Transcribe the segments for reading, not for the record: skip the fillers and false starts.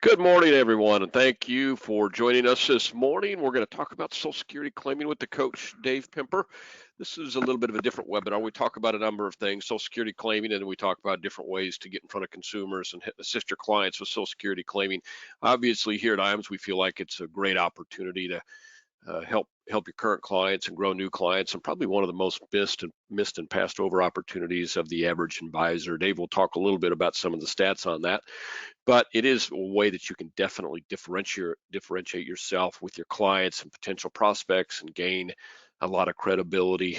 Good morning, everyone, and thank you for joining us this morning. We're going to talk about Social Security claiming with the coach, Dave Pimper. This is a little bit of a different webinar. We talk about a number of things, Social Security claiming, and then we talk about different ways to get in front of consumers and assist your clients with Social Security claiming. Obviously, here at IAMS, we feel like it's a great opportunity to help your current clients and grow new clients, and probably one of the most missed and passed over opportunities of the average advisor. Dave will talk a little bit about some of the stats on that, but it is a way that you can definitely differentiate yourself with your clients and potential prospects and gain a lot of credibility,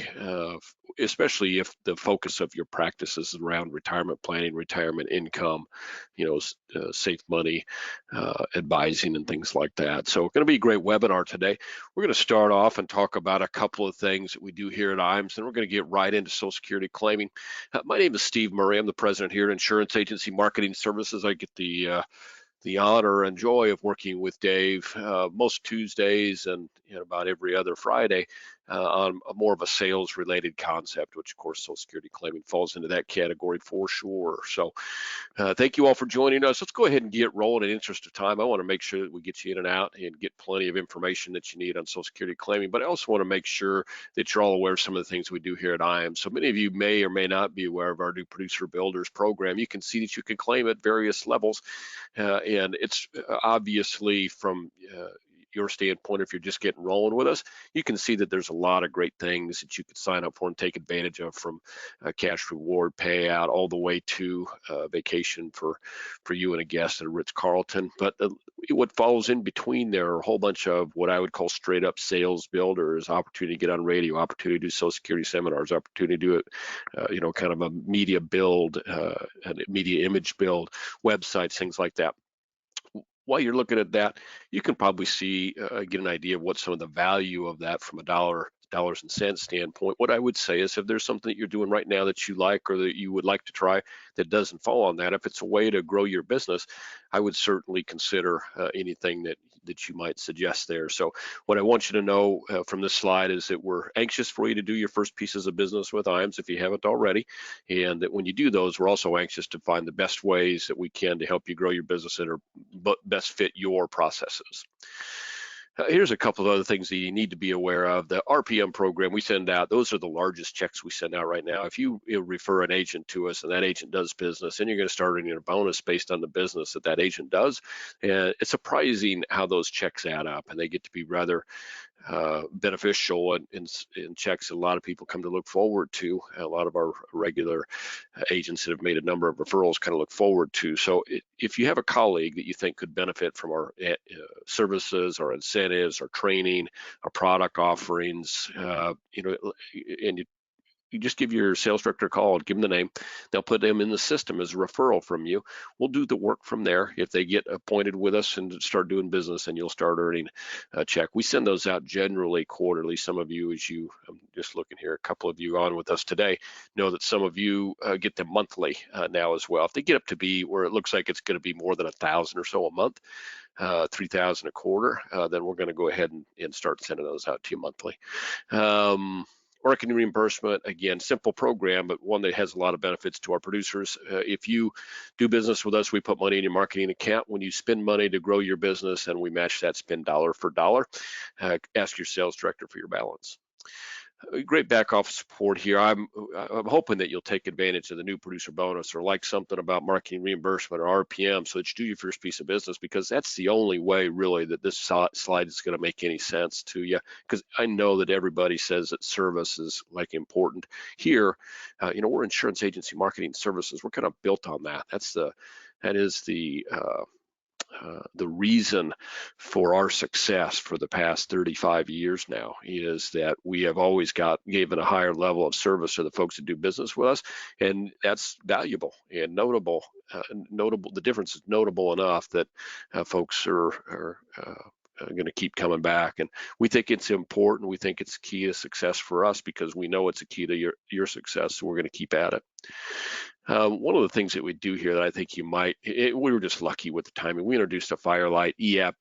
especially if the focus of your practice is around retirement planning, retirement income, safe money, advising, and things like that. So, going to be a great webinar today. We're going to start off and talk about a couple of things that we do here at IAMS, and we're going to get right into Social Security claiming. My name is Steve Murray. I'm the president here at Insurance Agency Marketing Services. I get the honor and joy of working with Dave most Tuesdays and about every other Friday on more of a sales related concept, which of course Social Security claiming falls into that category for sure. So thank you all for joining us. Let's go ahead and get rolling. In the interest of time, I want to make sure that we get you in and out and get plenty of information that you need on Social Security claiming, but I also want to make sure that you're all aware of some of the things we do here at IAM. So many of you may or may not be aware of our new Producer Builders program. You can see that you can claim at various levels, and it's obviously from your standpoint, if you're just getting rolling with us, you can see that there's a lot of great things that you could sign up for and take advantage of, from cash reward payout all the way to vacation for you and a guest at a Ritz-Carlton. But what follows in between there are a whole bunch of what I would call straight up sales builders: opportunity to get on radio, opportunity to do Social Security seminars, opportunity to do it, kind of a media build, a media image build, websites, things like that. While you're looking at that, you can probably get an idea of what some of the value of that from a dollars and cents standpoint. What I would say is, if there's something that you're doing right now that you like or that you would like to try that doesn't fall on that, if it's a way to grow your business, I would certainly consider anything that you might suggest there. So what I want you to know from this slide is that we're anxious for you to do your first pieces of business with IAMS if you haven't already, and that when you do those, we're also anxious to find the best ways that we can to help you grow your business that are best fit your processes. Here's a couple of other things that you need to be aware of. The RPM program we send out, those are the largest checks we send out right now. If you refer an agent to us and that agent does business, then you're going to start earning a bonus based on the business that agent does. And it's surprising how those checks add up, and they get to be rather beneficial in checks that a lot of people come to look forward to. A lot of our regular agents that have made a number of referrals kind of look forward to. So if you have a colleague that you think could benefit from our services, our incentives, our training, our product offerings, and you just give your sales director a call, give them the name. They'll put them in the system as a referral from you. We'll do the work from there. If they get appointed with us and start doing business, and you'll start earning a check. We send those out generally quarterly. Some of you, I'm just looking here, a couple of you on with us today, know that some of you get them monthly now as well. If they get up to be where it looks like it's going to be more than 1,000 or so a month, 3,000 a quarter, then we're going to go ahead and start sending those out to you monthly. Marketing reimbursement, again, simple program, but one that has a lot of benefits to our producers. If you do business with us, we put money in your marketing account. When you spend money to grow your business, and we match that spend dollar for dollar, ask your sales director for your balance. Great back office support here. I'm hoping that you'll take advantage of the new producer bonus, or like something about marketing reimbursement or RPM, so that you do your first piece of business, because that's the only way really that this slide is going to make any sense to you. Because I know that everybody says that service is like important. Here, we're insurance agency marketing services. We're kind of built on that. That is the reason for our success for the past 35 years now, is that we have always given a higher level of service to the folks that do business with us, and that's valuable and notable. The difference is notable enough that folks are going to keep coming back, and we think it's important. We think it's key to success for us, because we know it's a key to your success, so we're going to keep at it. One of the things that we do here that I think you might, we were just lucky with the timing. We introduced a Firelight e-app,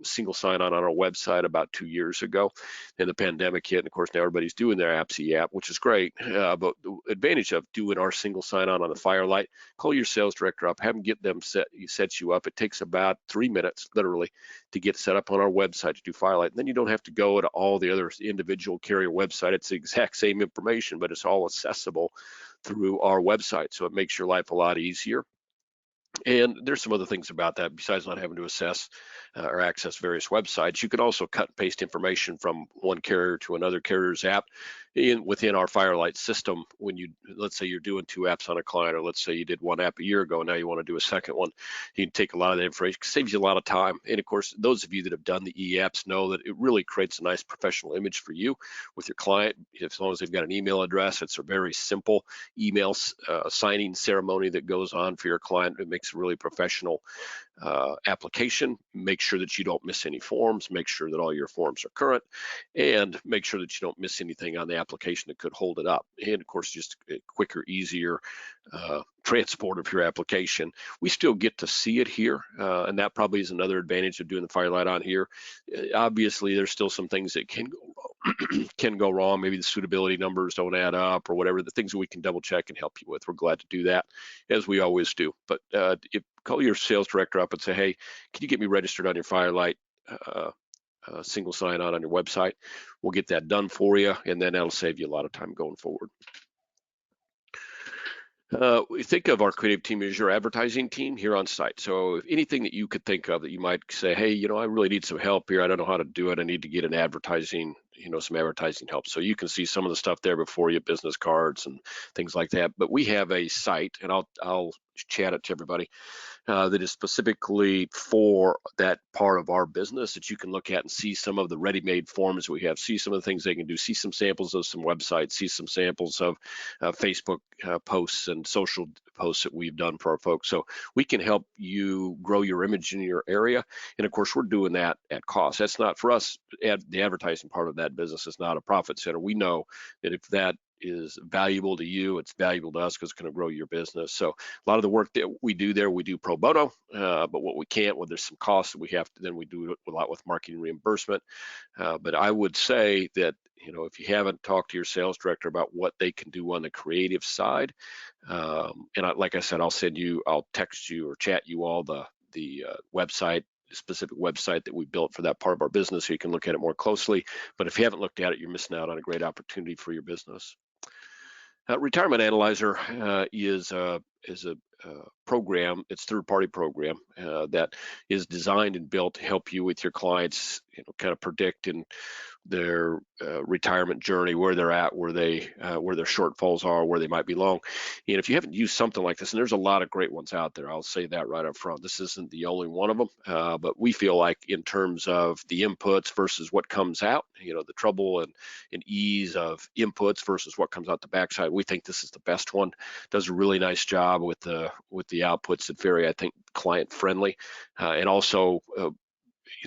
single sign-on on our website about 2 years ago. And the pandemic hit, and of course now everybody's doing their apps e-app, which is great. But the advantage of doing our single sign-on the Firelight, call your sales director up, have them get them set you up. It takes about 3 minutes, literally, to get set up on our website to do Firelight. And then you don't have to go to all the other individual carrier website. It's the exact same information, but it's all accessible through our website. So it makes your life a lot easier. And there's some other things about that besides not having to assess or access various websites. You can also cut and paste information from one carrier to another carrier's app within our Firelight system. When you, let's say you're doing 2 apps on a client, or let's say you did 1 app a year ago, and now you want to do a second one, you can take a lot of that information. It saves you a lot of time. And of course, those of you that have done the e-apps know that it really creates a nice professional image for you with your client. As long as they've got an email address, it's a very simple email signing ceremony that goes on for your client. It makes a really professional application. Make sure that you don't miss any forms, make sure that all your forms are current, and make sure that you don't miss anything on the application that could hold it up. And of course, just a quicker, easier transport of your application. We still get to see it here, and that probably is another advantage of doing the Firelight on here. Obviously, there's still some things that can go wrong. Can go wrong. Maybe the suitability numbers don't add up or whatever. The things that we can double check and help you with. We're glad to do that, as we always do. But if call your sales director up and say, hey, can you get me registered on your Firelight single sign-on your website? We'll get that done for you, and then that'll save you a lot of time going forward. We think of our creative team as your advertising team here on site. So if anything that you could think of that you might say, hey, I really need some help here. I don't know how to do it. I need to get an advertising, some advertising help. So you can see some of the stuff there before you, business cards and things like that. But we have a site, and I'll chat it to everybody, that is specifically for that part of our business, that you can look at and see some of the ready-made forms we have, see some of the things they can do, see some samples of some websites, see some samples of Facebook posts and social posts that we've done for our folks. So we can help you grow your image in your area. And of course, we're doing that at cost. That's not for us. The advertising part of that business is not a profit center. We know that if that is valuable to you, it's valuable to us because it's going to grow your business. So a lot of the work that we do there, we do pro bono, but what we can't, well, there's some costs that we have to, then we do a lot with marketing reimbursement. But I would say that, if you haven't talked to your sales director about what they can do on the creative side, like I said, I'll text you or chat you all the website, specific website that we built for that part of our business, so you can look at it more closely. But if you haven't looked at it, you're missing out on a great opportunity for your business. Retirement Analyzer is a program. It's third-party program that is designed and built to help you with your clients, kind of predict and their retirement journey, where they're at, where their shortfalls are, where they might be long. And if you haven't used something like this, and there's a lot of great ones out there, I'll say that right up front. This isn't the only one of them, but we feel like in terms of the inputs versus what comes out, the trouble and ease of inputs versus what comes out the backside, we think this is the best one. Does a really nice job with the outputs that very, I think, client friendly, and also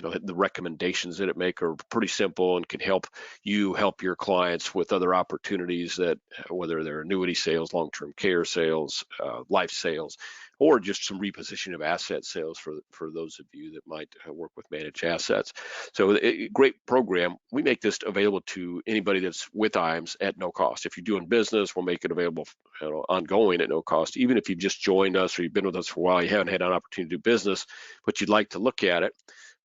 the recommendations that it make are pretty simple and can help you help your clients with other opportunities that whether they're annuity sales, long-term care sales, life sales, or just some repositioning of asset sales for those of you that might work with managed assets. So a great program. We make this available to anybody that's with IAMS at no cost. If you're doing business, we'll make it available ongoing at no cost. Even if you've just joined us or you've been with us for a while, you haven't had an opportunity to do business, but you'd like to look at it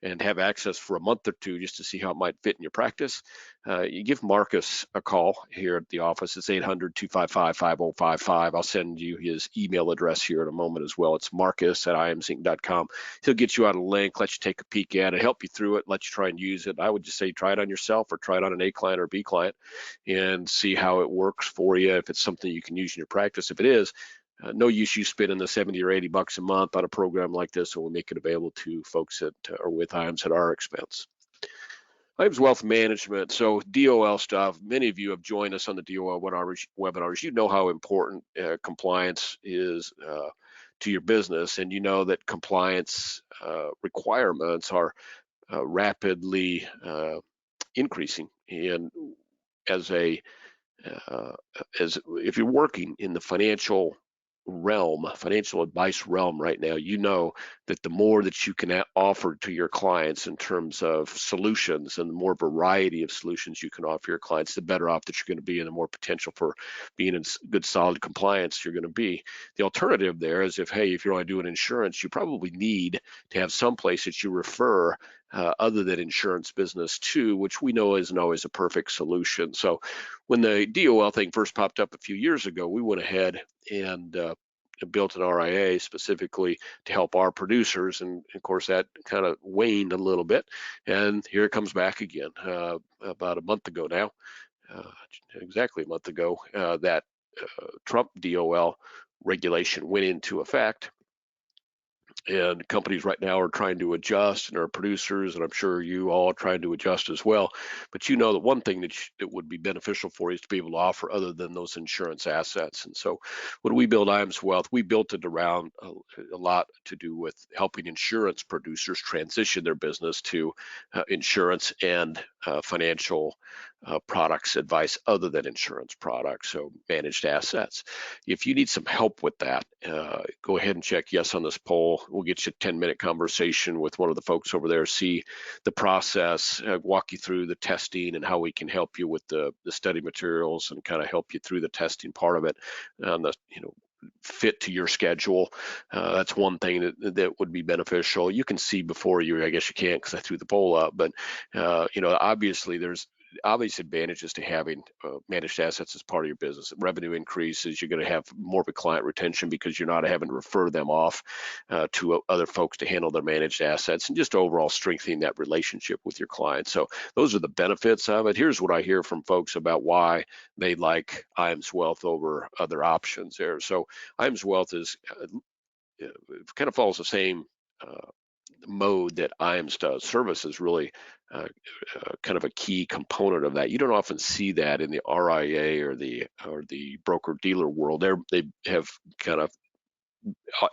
and have access for a month or two just to see how it might fit in your practice, you give Marcus a call here at the office. It's 800-255-5055. I'll send you his email address here in a moment as well. It's marcus@imsinc.com. He'll get you out a link, let you take a peek at it, help you through it, let you try and use it. I would just say try it on yourself or try it on an A client or B client and see how it works for you, if it's something you can use in your practice. If it is, no use you spending the 70 or 80 bucks a month on a program like this, and we'll make it available to folks that are with IAMS at our expense. IAMS Wealth Management, so DOL stuff. Many of you have joined us on the DOL webinars. You know how important compliance is to your business, and you know that compliance requirements are rapidly increasing. And as if you're working in the financial financial advice realm right now, you know that the more that you can offer to your clients in terms of solutions and the more variety of solutions you can offer your clients, the better off that you're going to be and the more potential for being in good, solid compliance you're going to be. The alternative there is if you're only doing insurance, you probably need to have some place that you refer other than insurance business to, which we know isn't always a perfect solution. So when the DOL thing first popped up a few years ago, we went ahead and built an RIA specifically to help our producers, and of course that kind of waned a little bit, and here it comes back again. About a month ago now, exactly a month ago, that Trump DOL regulation went into effect. And companies right now are trying to adjust, and our producers, and I'm sure you all are trying to adjust as well. But you know that one thing that would be beneficial for you is to be able to offer other than those insurance assets. And so when we built IAMS Wealth, we built it around a lot to do with helping insurance producers transition their business to insurance and financial products advice other than insurance products, so managed assets. If you need some help with that, go ahead and check yes on this poll. We'll get you a 10-minute conversation with one of the folks over there, see the process, walk you through the testing and how we can help you with the study materials and kind of help you through the testing part of it, and the fit to your schedule. That's one thing that would be beneficial. You can see before you, I guess you can't because I threw the poll up, but obviously there's obvious advantages to having managed assets as part of your business. Revenue increases, you're going to have more of a client retention because you're not having to refer them off to other folks to handle their managed assets, and just overall strengthening that relationship with your clients. So those are the benefits of it. Here's what I hear from folks about why they like IAMS Wealth over other options there. So IAMS Wealth is kind of follows the same mode that IAMS does. Service is really kind of a key component of that. You don't often see that in the RIA or the broker dealer world. They have kind of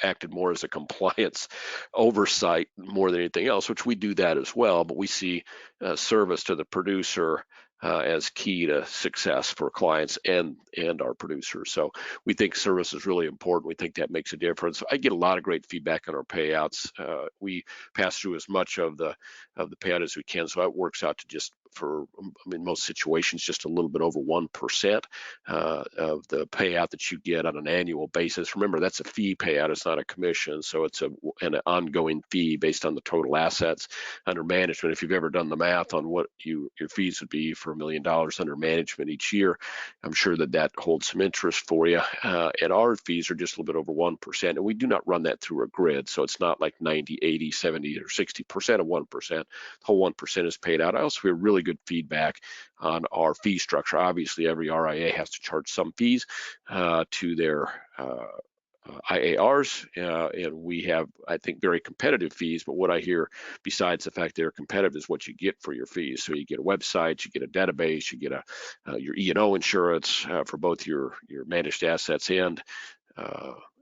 acted more as a compliance oversight more than anything else, which we do that as well. But we see service to the producer as key to success for clients and our producers. So we think service is really important. We think that makes a difference. I get a lot of great feedback on our payouts. We pass through as much of the payout as we can, so it works out to just in most situations, just a little bit over 1% of the payout that you get on an annual basis. Remember, that's a fee payout. It's not a commission. So it's an ongoing fee based on the total assets under management. If you've ever done the math on what your fees would be for $1 million under management each year, I'm sure that holds some interest for you. And our fees are just a little bit over 1%. And we do not run that through a grid. So it's not like 90, 80, 70, or 60% of 1%. The whole 1% is paid out. I also hear really good feedback on our fee structure. Obviously, every RIA has to charge some fees to their IARs, and we have, I think, very competitive fees. But what I hear, besides the fact they're competitive, is what you get for your fees. So you get a website, you get a database, you get your E&O insurance for both your managed assets and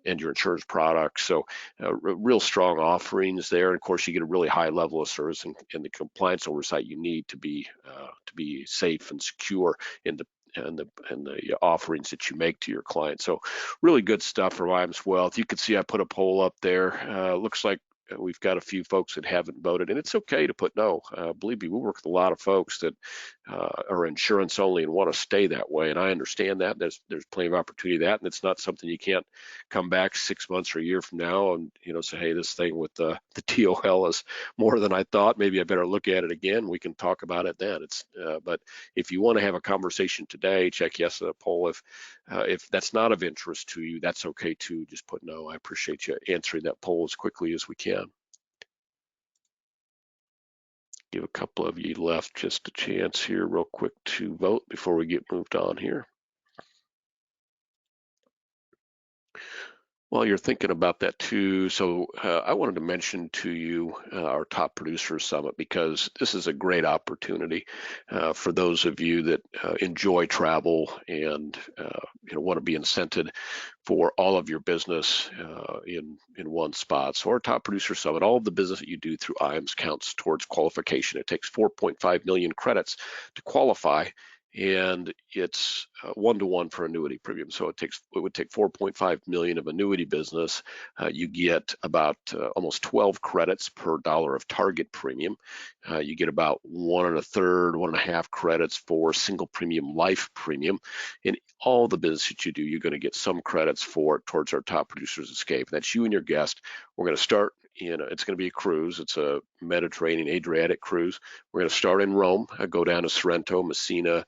your insurance products. So real strong offerings there. And of course, you get a really high level of service and the compliance oversight you need to be safe and secure in the offerings that you make to your clients. So really good stuff for IAMS Wealth. You can see I put a poll up there. Looks like we've got a few folks that haven't voted, and it's okay to put no. Believe me, we work with a lot of folks that are insurance only and want to stay that way, and I understand that. There's plenty of opportunity to that, and it's not something you can't come back 6 months or a year from now and say, hey, this thing with the DOL is more than I thought. Maybe I better look at it again. We can talk about it then. But if you want to have a conversation today, check yes on the poll. If that's not of interest to you, that's okay too. Just put no. I appreciate you answering that poll as quickly as we can. Give a couple of you left just a chance here real quick to vote before we get moved on here. While you're thinking about that too, so I wanted to mention to you our Top Producer Summit, because this is a great opportunity for those of you that enjoy travel and want to be incented for all of your business in one spot. So our Top Producer Summit, all of the business that you do through IAMS counts towards qualification. It takes 4.5 million credits to qualify, and it's 1-to-1 for annuity premium. So it would take 4.5 million of annuity business. You get about almost 12 credits per dollar of target premium. You get about 1.25 credits for single premium life premium. In all the business that you do, you're going to get some credits for towards our top producers escape. That's you and your guest. We're going to start it's going to be a cruise. It's a Mediterranean Adriatic cruise. We're going to start in Rome, go down to Sorrento, Messina,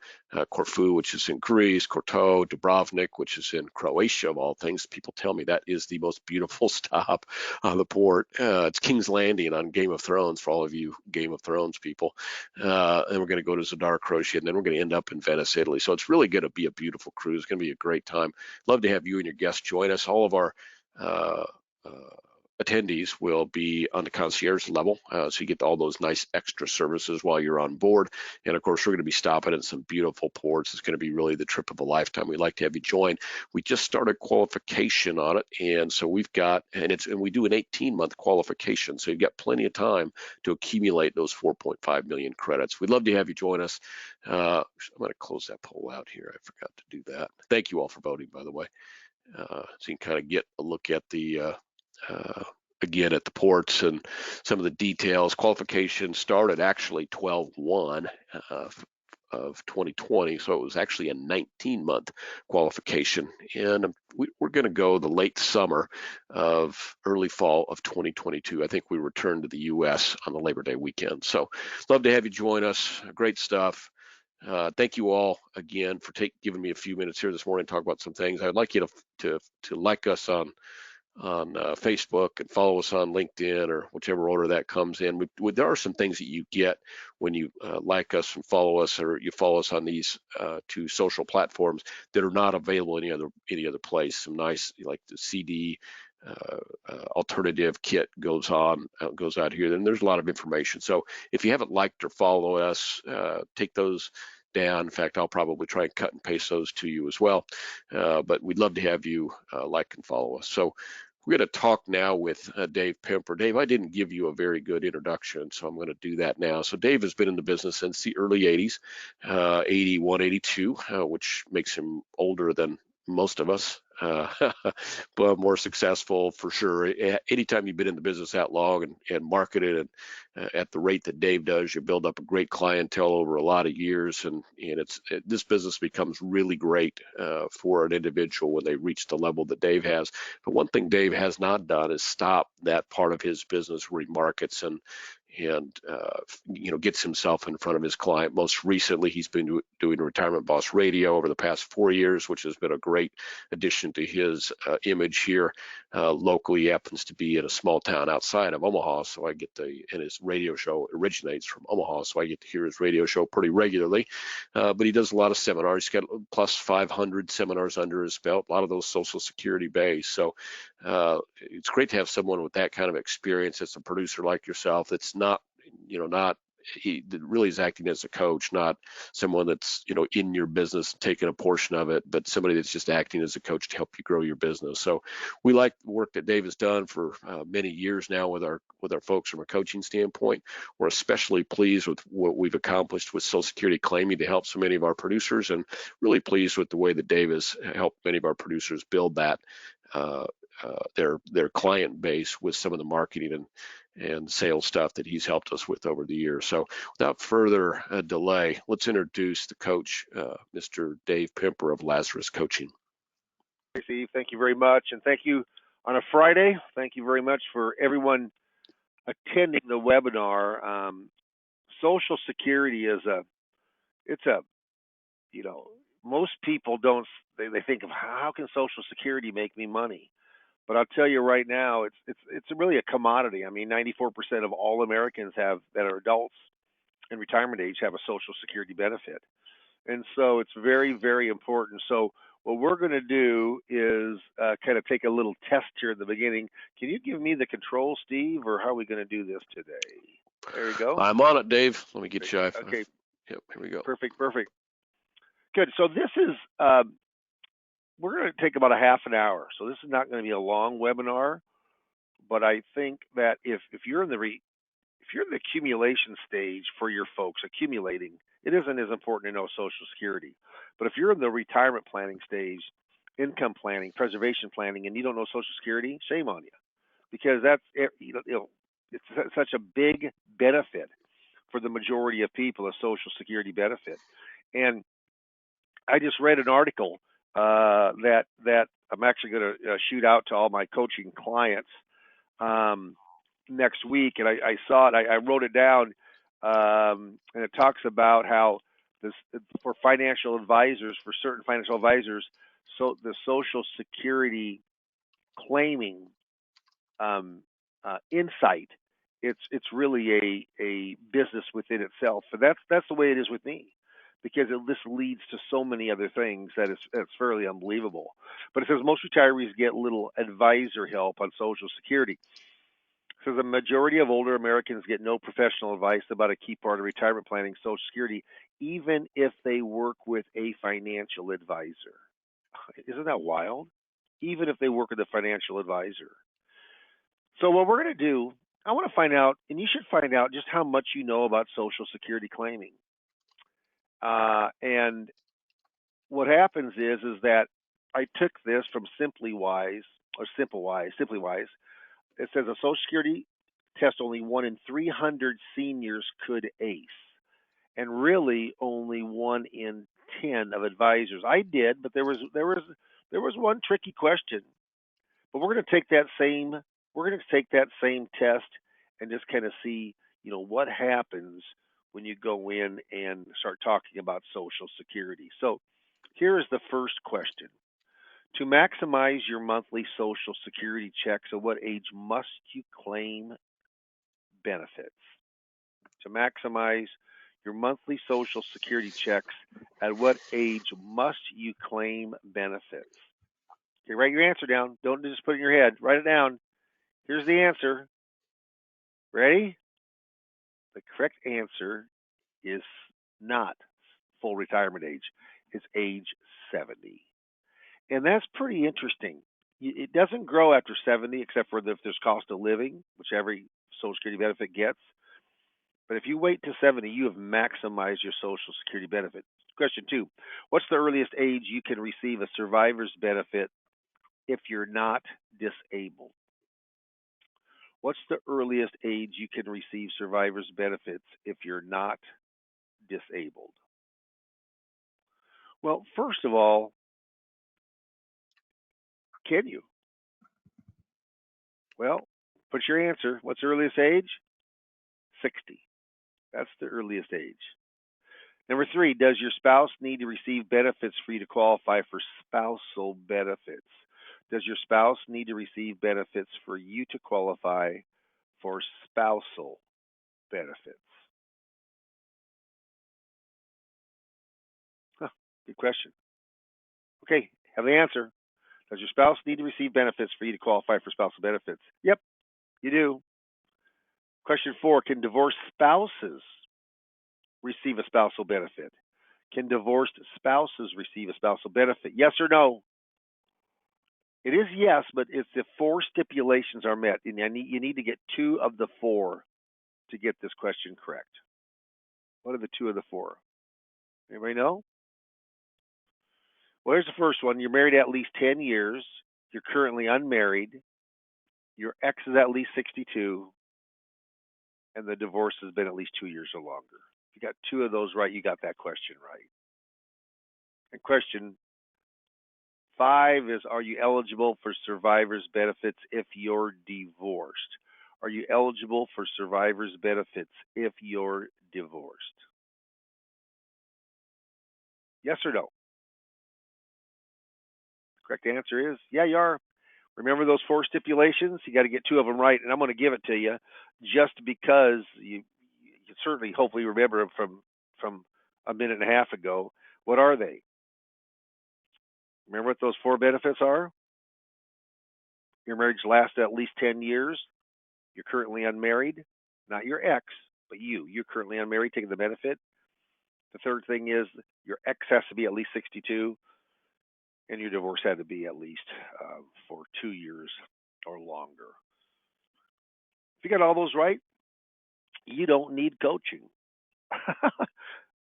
Corfu, which is in Greece, Korto, Dubrovnik, which is in Croatia, of all things. People tell me that is the most beautiful stop on the port. It's King's Landing on Game of Thrones for all of you Game of Thrones people. And we're going to go to Zadar, Croatia, and then we're going to end up in Venice, Italy. So it's really going to be a beautiful cruise. It's going to be a great time. Love to have you and your guests join us. All of our attendees will be on the concierge level, so you get all those nice extra services while you're on board. And of course, we're going to be stopping at some beautiful ports. It's going to be really the trip of a lifetime. We'd like to have you join. We just started qualification on it, and so we do an 18-month qualification, so you've got plenty of time to accumulate those 4.5 million credits. We'd love to have you join us. I'm going to close that poll out here. I forgot to do that. Thank you all for voting, by the way. So you can kind of get a look at the again at the ports and some of the details. Qualification started actually 12/1 of 2020, so it was actually a 19-month qualification, and we're going to go the late summer of early fall of 2022. I think we return to the U.S. on the Labor Day weekend. So love to have you join us. Great stuff. Thank you all again for giving me a few minutes here this morning to talk about some things. I'd like you to like us on Facebook and follow us on LinkedIn or whichever order that comes in. There are some things that you get when you like us and follow us, or you follow us on these two social platforms that are not available any other place. Some nice, like the CD alternative kit goes out here. Then there's a lot of information. So if you haven't liked or followed us, take those down. In fact, I'll probably try and cut and paste those to you as well. But we'd love to have you like and follow us. So we're going to talk now with Dave Pemper. Dave, I didn't give you a very good introduction, so I'm going to do that now. So Dave has been in the business since the early 80s, 81, 82, which makes him older than most of us, but more successful for sure. Anytime you've been in the business that long and marketed and at the rate that Dave does, you build up a great clientele over a lot of years, and this business becomes really great for an individual when they reach the level that Dave has. But one thing Dave has not done is stop that part of his business where he markets and gets himself in front of his client. Most recently, he's been doing Retirement Boss Radio over the past 4 years, which has been a great addition to his image here locally. He happens to be in a small town outside of Omaha, so and his radio show originates from Omaha, so I get to hear his radio show pretty regularly. But he does a lot of seminars. He's got plus 500 seminars under his belt, a lot of those Social Security based. So it's great to have someone with that kind of experience. That's a producer like yourself. That's he really is acting as a coach, not someone that's in your business taking a portion of it, but somebody that's just acting as a coach to help you grow your business. So we like the work that Dave has done for many years now with our folks from a coaching standpoint. We're especially pleased with what we've accomplished with Social Security claiming to help so many of our producers, and really pleased with the way that Dave has helped many of our producers build that their client base with some of the marketing and sales stuff that he's helped us with over the years. So without further delay, let's introduce the coach, Mr. Dave Pemper of Lazarus Coaching. Steve, thank you very much, and thank you on a Friday. Thank you very much for everyone attending the webinar. Social Security most people they think of how can Social Security make me money? But I'll tell you right now, it's really a commodity. I mean, 94% of all Americans that are adults in retirement age have a Social Security benefit. And so it's very, very important. So what we're going to do is kind of take a little test here at the beginning. Can you give me the control, Steve, or how are we going to do this today? There we go. I'm on it, Dave. Let me get you. Okay. Yep, here we go. Perfect. Good. So this is we're going to take about a half an hour. So this is not going to be a long webinar, but I think that if you're in the accumulation stage for your folks, accumulating, it isn't as important to know Social Security. But if you're in the retirement planning stage, income planning, preservation planning, and you don't know Social Security, shame on you, because it's such a big benefit for the majority of people, a Social Security benefit. And I just read an article that I'm actually going to shoot out to all my coaching clients um, next week, and I saw it. I wrote it down, and it talks about how this for financial advisors, for certain financial advisors, so the Social Security claiming insight, it's really a business within itself, and that's the way it is with me, because this leads to so many other things that it's fairly unbelievable. But it says most retirees get little advisor help on Social Security. So the majority of older Americans get no professional advice about a key part of retirement planning, Social Security, even if they work with a financial advisor. Isn't that wild? Even if they work with a financial advisor. So what we're going to do, I want to find out, and you should find out just how much you know about Social Security claiming. And what happens is that I took this from Simply Wise. It says a Social Security test only 1 in 300 seniors could ace, and really only 1 in 10 of advisors. I did, but there was one tricky question. But we're going to take that same test and just kind of see, what happens when you go in and start talking about Social Security. So here is the first question. To maximize your monthly Social Security checks, at what age must you claim benefits? To maximize your monthly Social Security checks, at what age must you claim benefits? Okay, write your answer down. Don't just put it in your head. Write it down. Here's the answer. Ready? The correct answer is not full retirement age. It's age 70. And that's pretty interesting. It doesn't grow after 70, except for if there's cost of living, which every Social Security benefit gets. But if you wait to 70, you have maximized your Social Security benefit. Question 2. What's the earliest age you can receive a survivor's benefit if you're not disabled? What's the earliest age you can receive survivor's benefits if you're not disabled? Well, first of all, can you? Well, put your answer. What's the earliest age? 60. That's the earliest age. Number 3, does your spouse need to receive benefits for you to qualify for spousal benefits? Does your spouse need to receive benefits for you to qualify for spousal benefits? Huh, good question. Okay, have the answer. Does your spouse need to receive benefits for you to qualify for spousal benefits? Yep, you do. Question 4, can divorced spouses receive a spousal benefit? Can divorced spouses receive a spousal benefit? Yes or no? It is yes, but if the 4 stipulations are met, and you need to get 2 of the 4 to get this question correct. What are the 2 of the 4? Anybody know? Well, here's the first one. You're married at least 10 years. You're currently unmarried. Your ex is at least 62. And the divorce has been at least 2 years or longer. If you got 2 of those right, you got that question right. And question 5 is, are you eligible for survivor's benefits if you're divorced? Are you eligible for survivor's benefits if you're divorced? Yes or no? Correct answer is, yeah, you are. Remember those 4 stipulations? You got to get 2 of them right, and I'm going to give it to you just because you certainly, hopefully, remember them from a minute and a half ago. What are they? Remember what those 4 benefits are? Your marriage lasts at least 10 years. You're currently unmarried, not your ex, but you. You're currently unmarried, taking the benefit. The third thing is your ex has to be at least 62, and your divorce had to be at least for 2 years or longer. If you got all those right, you don't need coaching.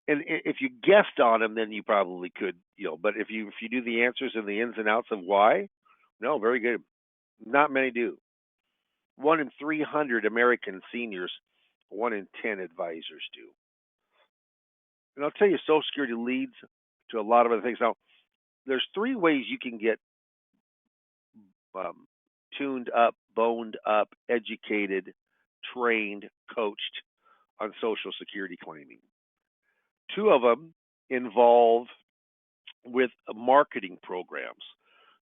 And if you guessed on them, then you probably could, But if you do the answers and the ins and outs of why, no, very good. Not many do. 1 in 300 American seniors, 1 in 10 advisors do. And I'll tell you, Social Security leads to a lot of other things. Now, there's 3 ways you can get um, tuned up, boned up, educated, trained, coached on Social Security claiming. 2 of them involve with marketing programs.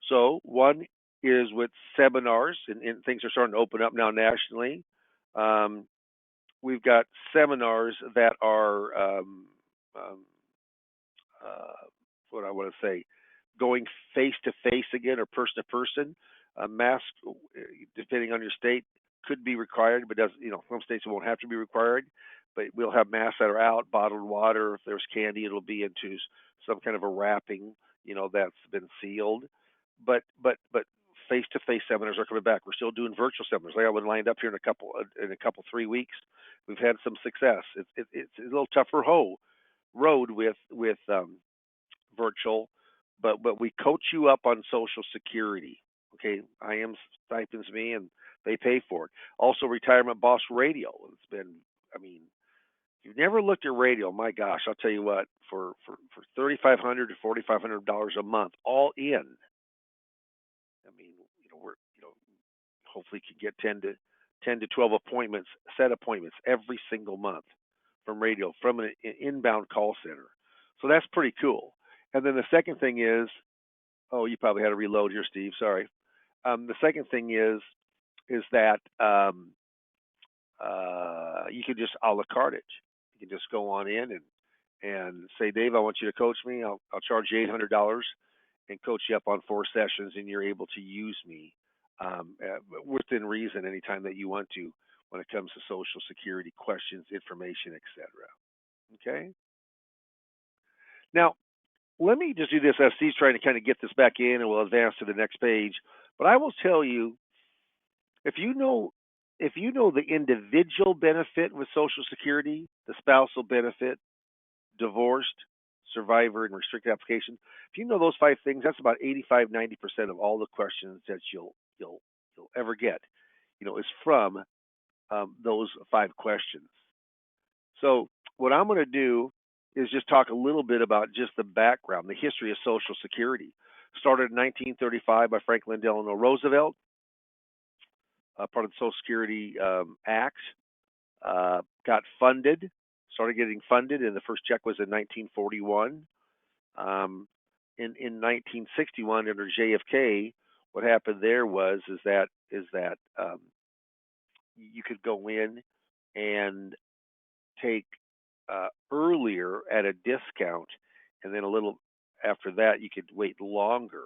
So one is with seminars, and things are starting to open up now nationally. Um, we've got seminars that are um, uh, what I want to say, going face to face again or person to person. A mask, depending on your state, could be required, but does some states it won't have to be required. But we'll have masks that are out, bottled water. If there's candy, it'll be into some kind of a wrapping, that's been sealed. But face to face seminars are coming back. We're still doing virtual seminars. I got one lined up here in a couple 3 weeks. We've had some success. It's a little tougher road with virtual, but we coach you up on Social Security. Okay, IM stipends me, and they pay for it. Also, Retirement Boss Radio. It's been, I mean, if you've never looked at radio, my gosh, I'll tell you what, for $3,500 to $4,500 a month, all in. I mean, we're hopefully can get 10 to 12 appointments, set appointments every single month from radio, from an inbound call center. So that's pretty cool. And then the second thing is, oh, you probably had to reload here, Steve. Sorry. The second thing is that you can just a la carte it. You can just go on in and say, Dave, I want you to coach me. I'll charge you $800 and coach you up on 4 sessions, and you're able to use me within reason anytime that you want to when it comes to Social Security questions, information, etc. Okay. Now, let me just do this as Steve's trying to kind of get this back in, and we'll advance to the next page. But I will tell you, if you know the individual benefit with Social Security, the spousal benefit, divorced, survivor, and restricted application, if you know those 5 things, that's about 85-90% of all the questions that you'll ever get, is from those 5 questions. So what I'm going to do is just talk a little bit about just the background, the history of Social Security. Started in 1935 by Franklin Delano Roosevelt, part of the Social Security Act. Got funded, started getting funded, and the first check was in 1941. In 1961, under JFK, what happened there is that you could go in and take earlier at a discount, and then a little after that you could wait longer,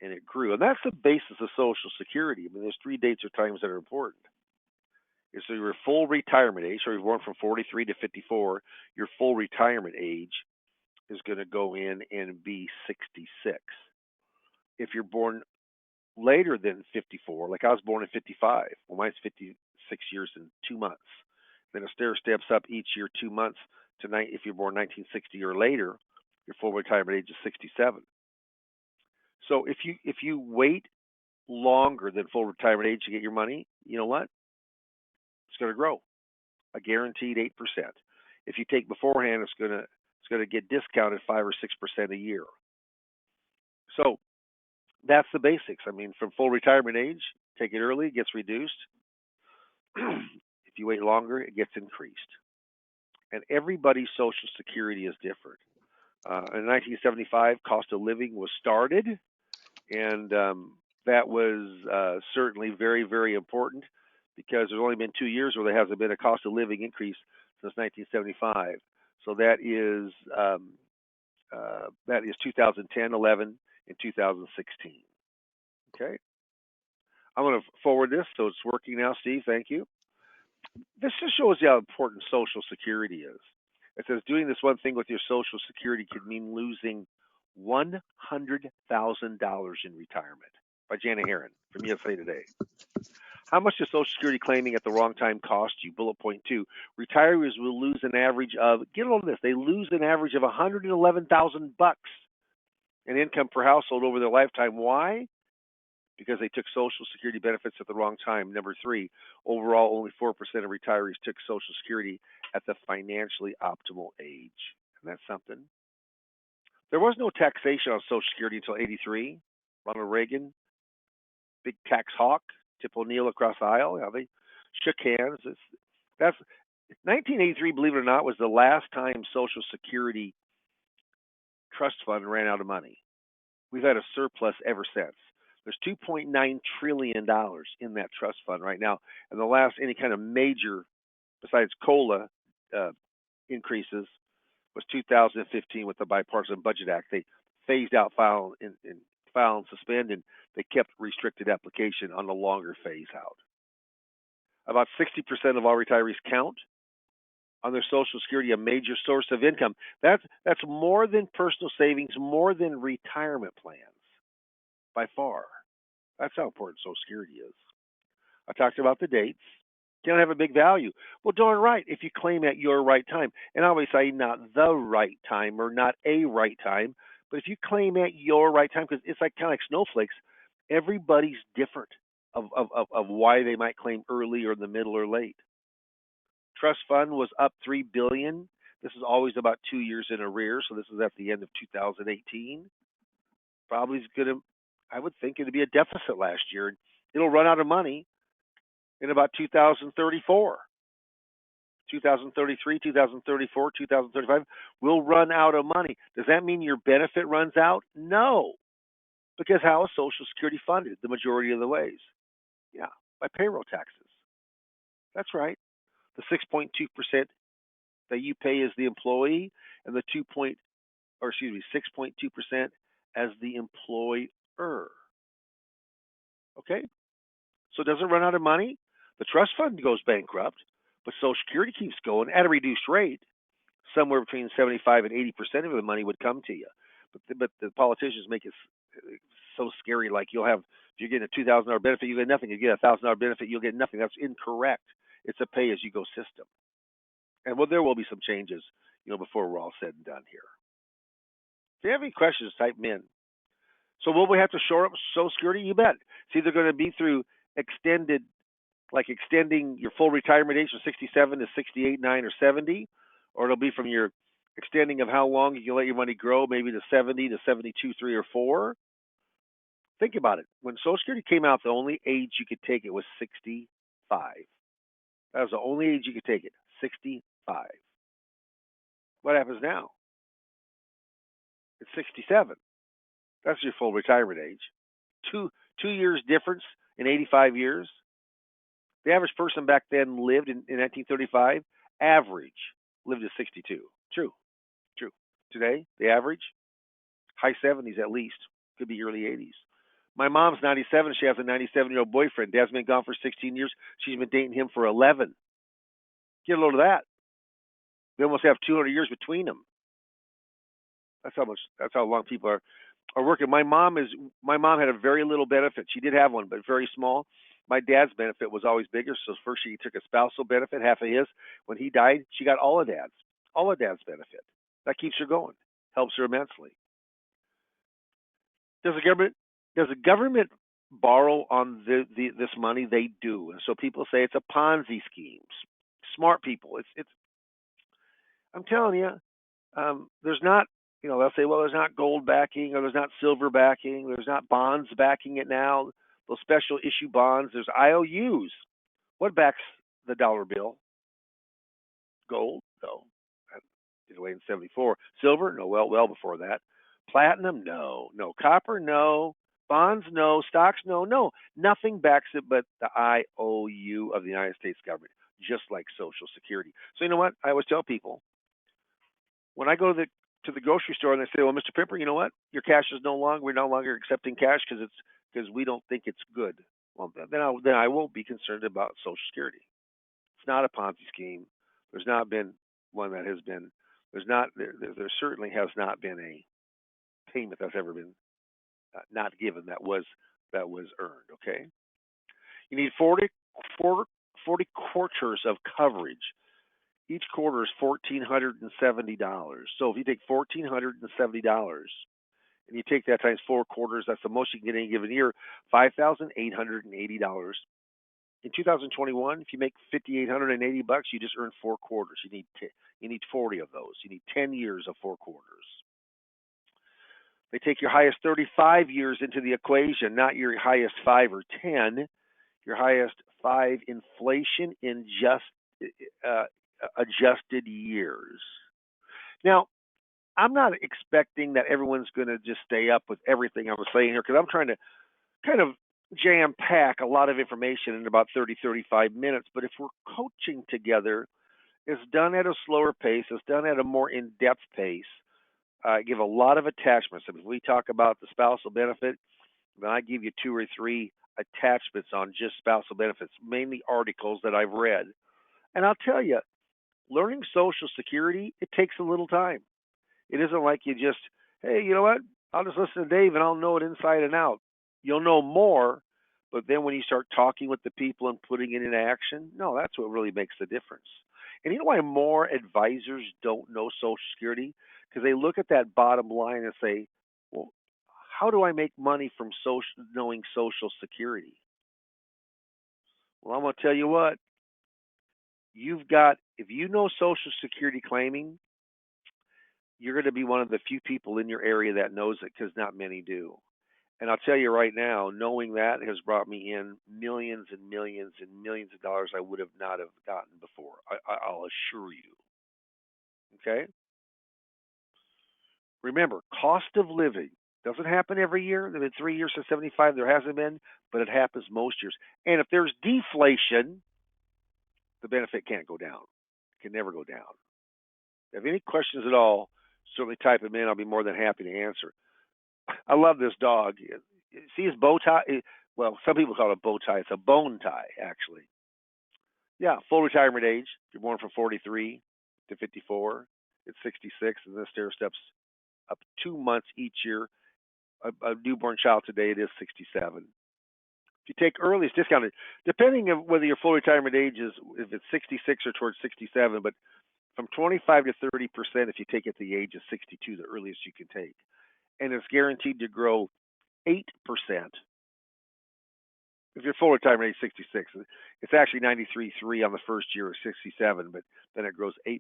and it grew. And that's the basis of Social Security. I mean, there's 3 dates or times that are important. Is so your full retirement age, so you're born from 43 to 54, your full retirement age is going to go in and be 66. If you're born later than 54, like I was born in 55, well, mine's 56 years and 2 months. Then it stair steps up each year 2 months to if you're born 1960 or later, your full retirement age is 67. So if you wait longer than full retirement age to get your money, you know what? It's going to grow, a guaranteed 8%. If you take beforehand, it's going to get discounted 5 or 6% a year. So that's the basics. I mean, from full retirement age, take it early, it gets reduced. If you wait longer, it gets increased. And everybody's Social Security is different. In 1975, cost of living was started, and that was certainly very, very important because there's only been 2 years where there hasn't been a cost of living increase since 1975. So that is 2010, 11, and 2016. Okay. I'm going to forward this, so it's working now, Steve. Thank you. This just shows you how important Social Security is. It says doing this one thing with your Social Security could mean losing $100,000 in retirement, by Jana Heron from USA Today. How much does Social Security claiming at the wrong time cost you? Bullet point 2. Retirees will lose an average of, get on this, they lose an average of $111,000 in income per household over their lifetime. Why? Because they took Social Security benefits at the wrong time. Number 3, overall, only 4% of retirees took Social Security at the financially optimal age. And that's something. There was no taxation on Social Security until 83. Ronald Reagan, big tax hawk, Tip O'Neill across the aisle. Yeah, they shook hands. That's 1983, believe it or not, was the last time Social Security trust fund ran out of money. We've had a surplus ever since. There's $2.9 trillion in that trust fund right now. And the last any kind of major, besides COLA increases, was 2015 with the Bipartisan Budget Act. They phased out file and suspend, and they kept restricted application on the longer phase out. About 60% of all retirees count on their Social Security a major source of income. That's more than personal savings, more than retirement plans, by far. That's how important Social Security is. I talked about the dates. Can have a big value. Well, darn right, if you claim at your right time. And I always say not the right time or not a right time, but if you claim at your right time, because it's like kind of like snowflakes, everybody's different of why they might claim early or in the middle or late. Trust fund was up $3 billion. This is always about 2 years in arrears, so this is at the end of 2018. Probably is going to, I would think it'd be a deficit last year. It'll run out of money in about 2034. 2033, 2034, 2035, we'll run out of money. Does that mean your benefit runs out? No. Because how is Social Security funded the majority of the ways? Yeah, by payroll taxes. That's right. The 6.2% that you pay as the employee and the 6.2% as the employer. Okay? So does it run out of money? The trust fund goes bankrupt, but Social Security keeps going at a reduced rate. Somewhere between 75 and 80% of the money would come to you. But the politicians make it so scary. Like if you're getting a $2,000 benefit, you get nothing. You get a $1,000 benefit, you'll get nothing. That's incorrect. It's a pay-as-you-go system. And there will be some changes, before we're all said and done here. If you have any questions, type them in. So will we have to shore up Social Security? You bet. It's either going to be through extending your full retirement age from 67 to 68, 9, or 70, or it'll be from your extending of how long you can let your money grow, maybe to 70 to 72, 3, or 4. Think about it. When Social Security came out, the only age you could take it was 65. That was the only age you could take it, 65. What happens now? It's 67. That's your full retirement age. Two years difference in 85 years. The average person back then lived in 1935, average lived to 62. True. Today, the average, high 70s at least, could be early 80s. My mom's 97. She has a 97-year-old boyfriend. Dad's been gone for 16 years. She's been dating him for 11. Get a load of that. They almost have 200 years between them. That's how long people are working. My mom had a very little benefit. She did have one, but very small. My dad's benefit was always bigger. So first she took a spousal benefit, half of his. When he died, she got all of dad's benefit. That keeps her going, helps her immensely. Does the government borrow on this money? They do, and so people say it's a Ponzi scheme. Smart people, it's. I'm telling you, there's not. They'll say, well, there's not gold backing, or there's not silver backing, there's not bonds backing it now. Those special issue bonds. There's IOUs. What backs the dollar bill? Gold? No. That did away in 74. Silver? No. Well before that. Platinum? No. Copper? No. Bonds? No. Stocks? No. Nothing backs it but the IOU of the United States government, just like Social Security. So you know what? I always tell people, when I go to the grocery store and they say, well, Mr. Pimper, you know what? Your cash is we're no longer accepting cash because we don't think it's good. Well, then I won't be concerned about Social Security. It's not a Ponzi scheme. There's not been one that has been. There certainly has not been a payment that's ever been not given that was earned. Okay. You need 40 quarters of coverage. Each quarter is $1,470. So if you take $1,470 and you take that times 4 quarters, that's the most you can get any given year, $5,880. In 2021, if you make $5,880, you just earned 4 quarters. You need 40 of those. You need 10 years of 4 quarters. They take your highest 35 years into the equation, not your highest 5 or 10, your highest 5 inflation in just adjusted years. Now, I'm not expecting that everyone's going to just stay up with everything I'm saying here because I'm trying to kind of jam pack a lot of information in about 30, 35 minutes. But if we're coaching together, it's done at a slower pace, it's done at a more in depth pace. I give a lot of attachments. If we talk about the spousal benefit, then I give you 2 or 3 attachments on just spousal benefits, mainly articles that I've read. And I'll tell you, learning Social Security, it takes a little time. It isn't like you just, hey, you know what? I'll just listen to Dave and I'll know it inside and out. You'll know more, but then when you start talking with the people and putting it into action, no, that's what really makes the difference. And you know why more advisors don't know Social Security? Because they look at that bottom line and say, well, how do I make money from knowing Social Security? Well, I'm going to tell you what. If you know Social Security claiming, you're going to be one of the few people in your area that knows it because not many do. And I'll tell you right now, knowing that has brought me in millions and millions and millions of dollars I would have not have gotten before. I'll assure you. Okay? Remember, cost of living doesn't happen every year. There have been 3 years since 75. There hasn't been, but it happens most years. And if there's deflation, the benefit can't go down. It can never go down. If you have any questions at all, certainly type them in. I'll be more than happy to answer. I love this dog. See his bow tie? Well, some people call it a bow tie. It's a bone tie, actually. Yeah, full retirement age. If you're born from 43 to 54, it's 66, and this stair steps up 2 months each year. A newborn child today, it is 67. If you take early, it's discounted, depending on whether your full retirement age is, if it's 66 or towards 67, but from 25 to 30% if you take it at the age of 62, the earliest you can take. And it's guaranteed to grow 8%. If you're full retirement age 66, it's actually 93.3 on the first year of 67, but then it grows 8%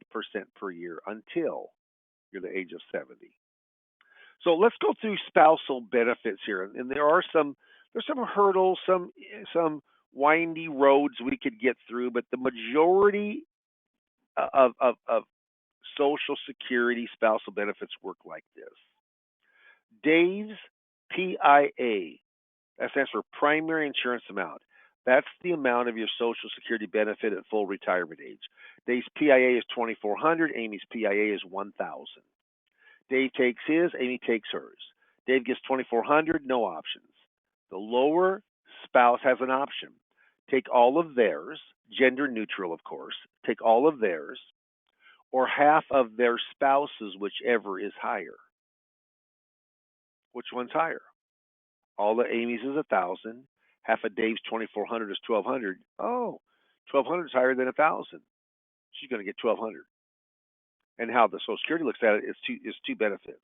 per year until you're the age of 70. So let's go through spousal benefits here, and there's some hurdles, some windy roads we could get through, but the majority of Social Security spousal benefits work like this. Dave's PIA, that stands for primary insurance amount. That's the amount of your Social Security benefit at full retirement age. Dave's PIA is $2,400. Amy's PIA is $1,000. Dave takes his, Amy takes hers. Dave gets $2,400, no options. The lower spouse has an option. Take all of theirs, gender neutral, of course. Take all of theirs, or half of their spouses, whichever is higher. Which one's higher? All of Amy's is $1,000. Half of Dave's $2,400 is $1,200. Oh, $1,200 is higher than $1,000. She's going to get $1,200. And how the Social Security looks at it is two benefits: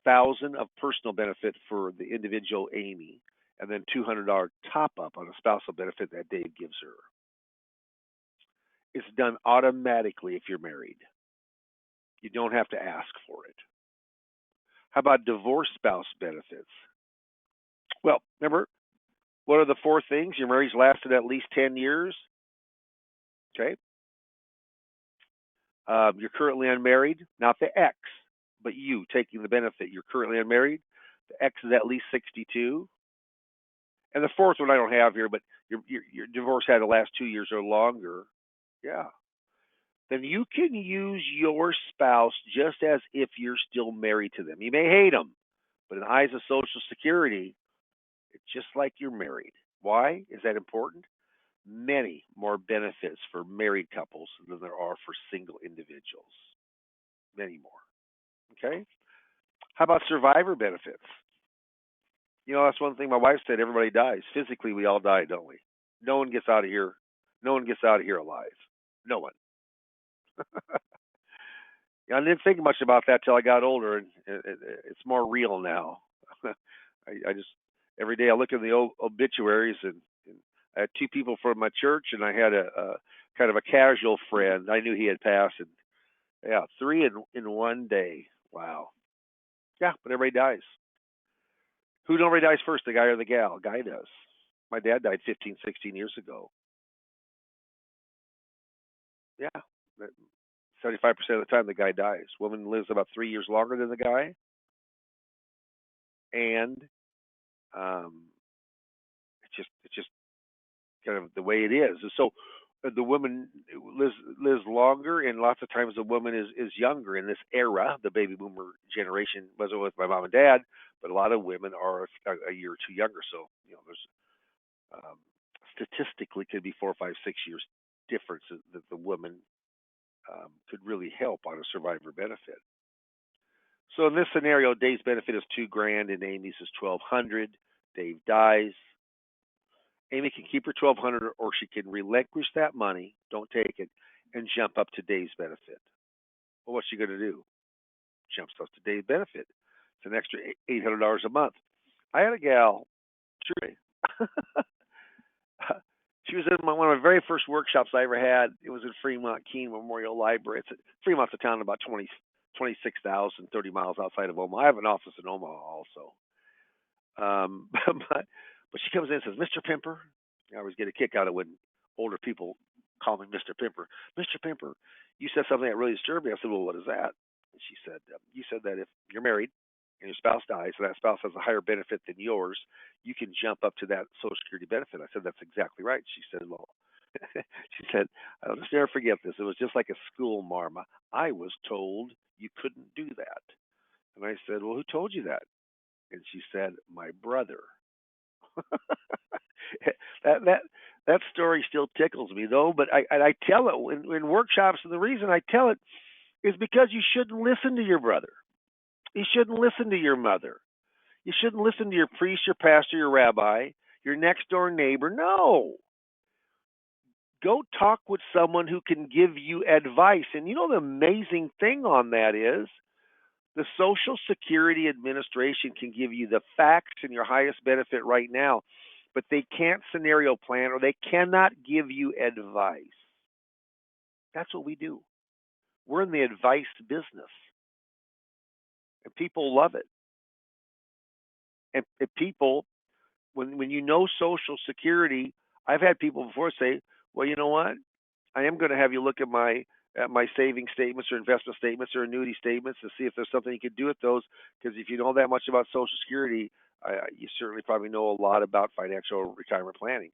$1,000 of personal benefit for the individual Amy, and then $200 top up on a spousal benefit that Dave gives her. It's done automatically if you're married. You don't have to ask for it. How about divorced spouse benefits? Well, remember, what are the 4 things? Your marriage lasted at least 10 years. Okay. You're currently unmarried, not the ex, but you taking the benefit. You're currently unmarried. The ex is at least 62. And the 4th one I don't have here, but your divorce had to last 2 years or longer. Yeah. Then you can use your spouse just as if you're still married to them. You may hate them, but in the eyes of Social Security, it's just like you're married. Why is that important? Many more benefits for married couples than there are for single individuals. Many more. Okay? How about survivor benefits? You know, that's one thing my wife said, everybody dies. Physically, we all die, don't we? No one gets out of here. No one gets out of here alive. No one. I didn't think much about that till I got older, and it's more real now. I just every day I look in the obituaries, and I had two people from my church, and I had a kind of a casual friend. I knew he had passed, and yeah, three in one day. Wow. Yeah, but everybody dies. Who normally dies first, the guy or the gal? Guy does. My dad died 15, 16 years ago. Yeah, 75% of the time the guy dies. Woman lives about 3 years longer than the guy, and um, it's just kind of the way it is. And so the woman lives longer, and lots of times the woman is younger in this era. The baby boomer generation wasn't with my mom and dad, but a lot of women are a year or two younger. So there's um, statistically could be 4, 5, 6 years difference that the woman could really help on a survivor benefit. So in this scenario, Dave's benefit is $2,000 and Amy's is 1,200. Dave dies. Amy can keep her 1,200, or she can relinquish that money, don't take it, and jump up to Dave's benefit. Well, what's she going to do? Jumps up to Dave's benefit. It's an extra $800 a month. I had a gal, Trudy. She was in one of my very first workshops I ever had. It was in Fremont Keene Memorial Library. Fremont's a town about 26,000, 30 miles outside of Omaha. I have an office in Omaha also. But she comes in and says, Mr. Pimper. I always get a kick out of when older people call me Mr. Pimper. Mr. Pimper, you said something that really disturbed me. I said, well, what is that? And she said, you said that if you're married and your spouse dies and that spouse has a higher benefit than yours, you can jump up to that Social Security benefit. I said, that's exactly right. She said, well, she said, I'll just never forget this. It was just like a school marma. I was told you couldn't do that. And I said, well, who told you that? And she said, my brother. that story still tickles me though, but I tell it in workshops, and the reason I tell it is because you shouldn't listen to your brother. You shouldn't listen to your mother. You shouldn't listen to your priest, your pastor, your rabbi, your next door neighbor. No. Go talk with someone who can give you advice. And the amazing thing on that is the Social Security Administration can give you the facts and your highest benefit right now, but they can't scenario plan, or they cannot give you advice. That's what we do. We're in the advice business, and people love it. And people, when you know Social Security, I've had people before say, well, you know what? I am going to have you look at my saving statements or investment statements or annuity statements to see if there's something you could do with those. Because if you know that much about Social Security, you certainly probably know a lot about financial retirement planning.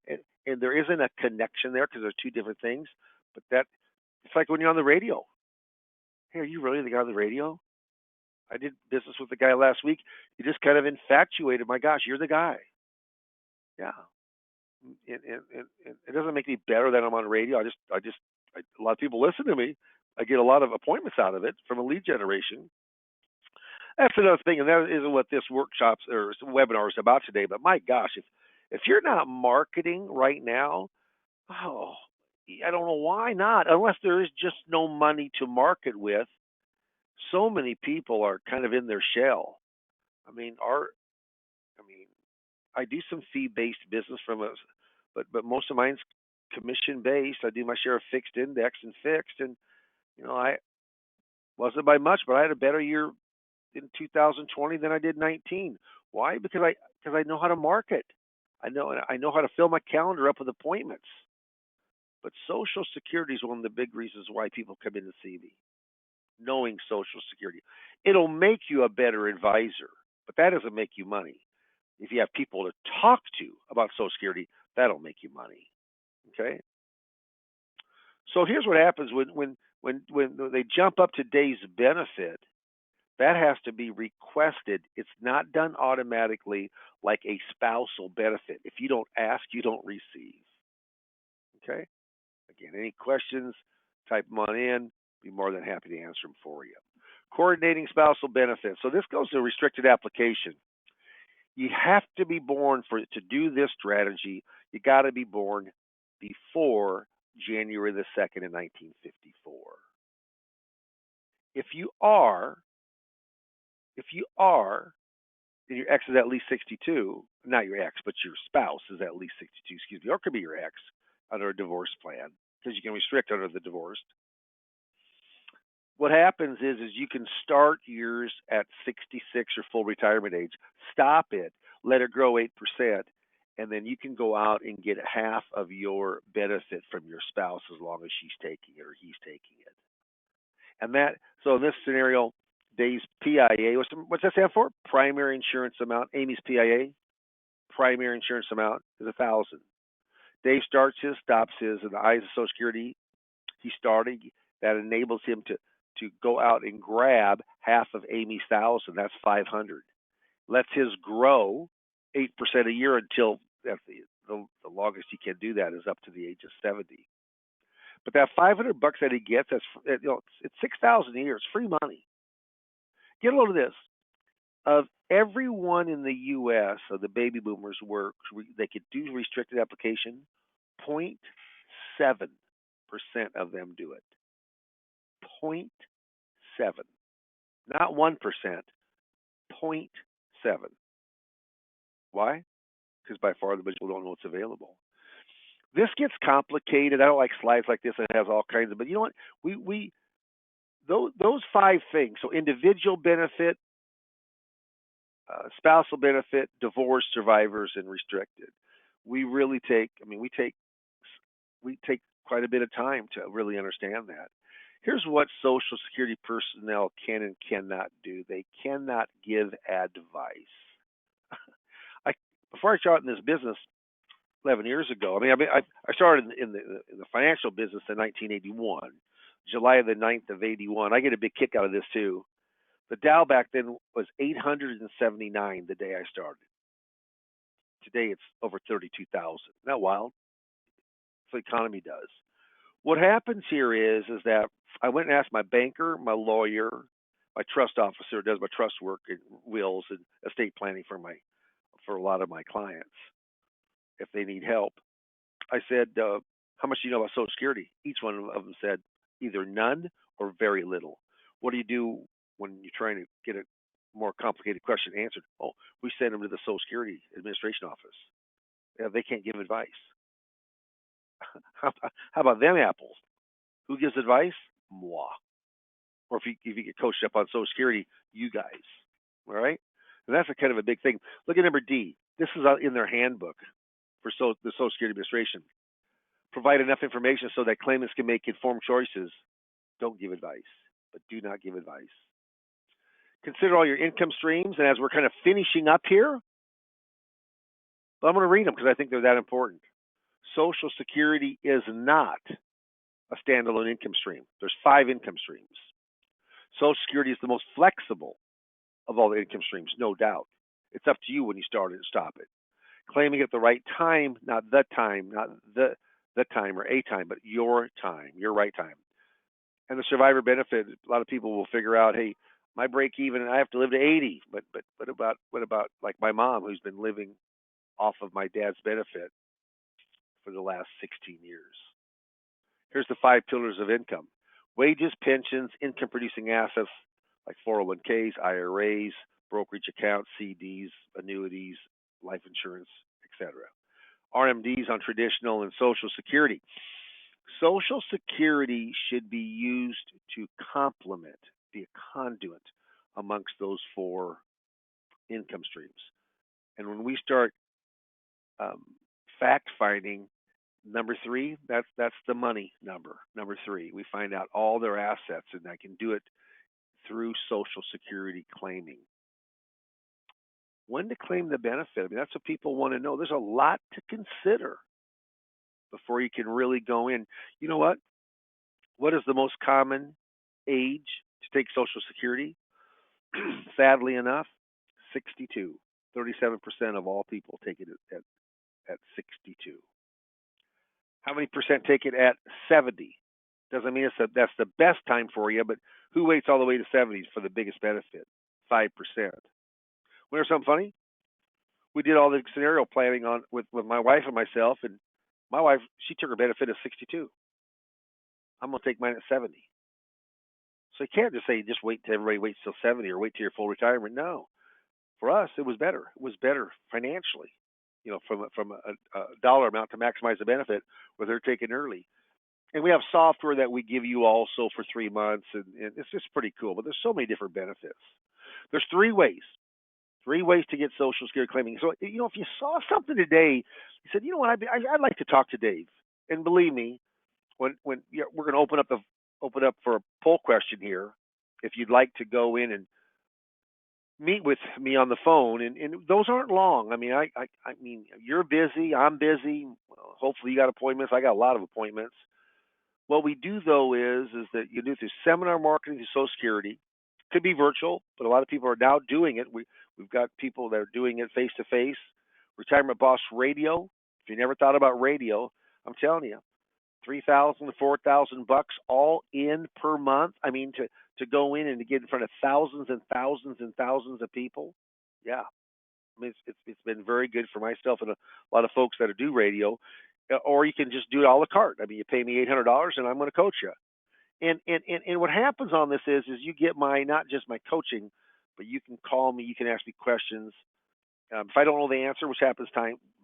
And there isn't a connection there because they're two different things. But it's like when you're on the radio. Hey, are you really the guy on the radio? I did business with the guy last week. You just kind of infatuated. My gosh, you're the guy. Yeah. And it doesn't make me better that I'm on radio. A lot of people listen to me. I get a lot of appointments out of it from a lead generation. That's another thing, and that isn't what this workshop or webinar is about today. But my gosh, if you're not marketing right now, oh, I don't know why not. Unless there is just no money to market with. So many people are kind of in their shell. I mean, I do some fee-based business but most of mine's commission-based. I do my share of fixed index and fixed, and I wasn't by much, but I had a better year in 2020 than I did 19. Why? Because I know how to market. I know how to fill my calendar up with appointments. But Social Security is one of the big reasons why people come in to see me. Knowing Social Security, it'll make you a better advisor, but that doesn't make you money. If you have people to talk to about Social Security, that'll make you money. Okay. So here's what happens when they jump up to Dave's benefit. That has to be requested. It's not done automatically like a spousal benefit. If you don't ask, you don't receive. Okay. Again, any questions? Type them on in. Be more than happy to answer them for you. Coordinating spousal benefits. So this goes to restricted application. You have to be born to do this strategy. You got to be born before January the 2nd in 1954. If you are, if you are, and your ex is at least 62, not your ex, but your spouse is at least 62, excuse me, or it could be your ex under a divorce plan because you can restrict under the divorced. What happens is you can start yours at 66 or full retirement age, stop it, let it grow 8%, and then you can go out and get half of your benefit from your spouse as long as she's taking it or he's taking it. And that, so in this scenario, Dave's PIA, what's that stand for? Primary insurance amount. Amy's PIA, primary insurance amount, is 1,000. Dave starts his, stops his, in the eyes of Social Security, he started. That enables him to go out and grab half of Amy's 1,000. That's 500. Lets his grow 8% a year until the longest he can do that is up to the age of 70. But that $500 that he gets, it's 6,000 a year. It's free money. Get a load of this. Of everyone in the U.S. of the baby boomers they could do restricted application, 0.7% of them do it. 0.7, not 1%, 0.7. Why? Because by far the majority don't know what's available. This gets complicated. I don't like slides like this, and it has all kinds of. But you know what? Those 5 things. So individual benefit, spousal benefit, divorce, survivors, and restricted. We really take. I mean, we take quite a bit of time to really understand that. Here's what Social Security personnel can and cannot do. They cannot give advice. Before I started in this business 11 years ago, I started in the financial business in 1981, July the 9th of 81. I get a big kick out of this too. The Dow back then was 879 the day I started. Today it's over 32,000. Isn't that wild? That's what the economy does. What happens here is that I went and asked my banker, my lawyer, my trust officer does my trust work and wills and estate planning for a lot of my clients if they need help. I said, how much do you know about Social Security? Each one of them said either none or very little. What do you do when you're trying to get a more complicated question answered? Oh, we send them to the Social Security Administration office. Yeah, they can't give advice. How about them apples? Who gives advice? Moi. Or if you get coached up on Social Security, you guys. All right? And that's a kind of a big thing. Look at number D. This is in their handbook for the Social Security Administration. Provide enough information so that claimants can make informed choices. Don't give advice, but do not give advice. Consider all your income streams, and as we're kind of finishing up here, but I'm going to read them because I think they're that important. Social Security is not a standalone income stream. There's 5 income streams. Social Security is the most flexible of all the income streams, no doubt. It's up to you when you start it and stop it. Claiming at the right time, not the time, not the time or a time, but your time, your right time. And the survivor benefit, a lot of people will figure out, hey, my break even, I have to live to 80. But what about like my mom, who's been living off of my dad's benefit for the last 16 years? Here's the 5 pillars of income: wages, pensions, income producing assets like 401ks, IRAs, brokerage accounts, CDs, annuities, life insurance, etc. RMDs on traditional and Social Security. Social Security should be used to complement, be a conduit amongst those 4 income streams. And when we start fact finding, number 3, that's the money number. Number 3, we find out all their assets, and I can do it through Social Security claiming. When to claim the benefit? That's what people want to know. There's a lot to consider before you can really go in. You know what? What is the most common age to take Social Security? Sadly enough, 62. 37% of all people take it at 62. How many percent take it at 70? Doesn't mean that's the best time for you, but who waits all the way to 70 for the biggest benefit? 5%. Want to hear something funny? we did all the scenario planning on with my wife and myself, and my wife, she took her benefit at 62. I'm gonna take mine at 70. So you can't just say just wait till everybody waits till 70 or wait till your full retirement. No, for us it was better. It was better financially, from a dollar amount to maximize the benefit where they're taking early. And we have software that we give you also for 3 months, and it's just pretty cool. But there's so many different benefits. There's three ways to get Social Security claiming. So if you saw something today, you said, you know what, I'd like to talk to Dave. And believe me, when we're going to open up for a poll question here, if you'd like to go in and meet with me on the phone, and those aren't long. I mean, I mean, you're busy, I'm busy. Well, hopefully, you got appointments. I got a lot of appointments. What we do though is that you do through seminar marketing through Social Security. Could be virtual, but a lot of people are now doing it. We've got people that are doing it face to face. Retirement Boss Radio. If you never thought about radio, I'm telling you, $3,000 to $4,000 all in per month. I mean, to go in and to get in front of thousands and thousands and thousands of people. Yeah, I mean, it's been very good for myself and a lot of folks that do radio. Or you can just do it a la carte. I mean, you pay me $800 and I'm going to coach you. And what happens on this is you get not just my coaching, but you can call me, you can ask me questions. If I don't know the answer, which happens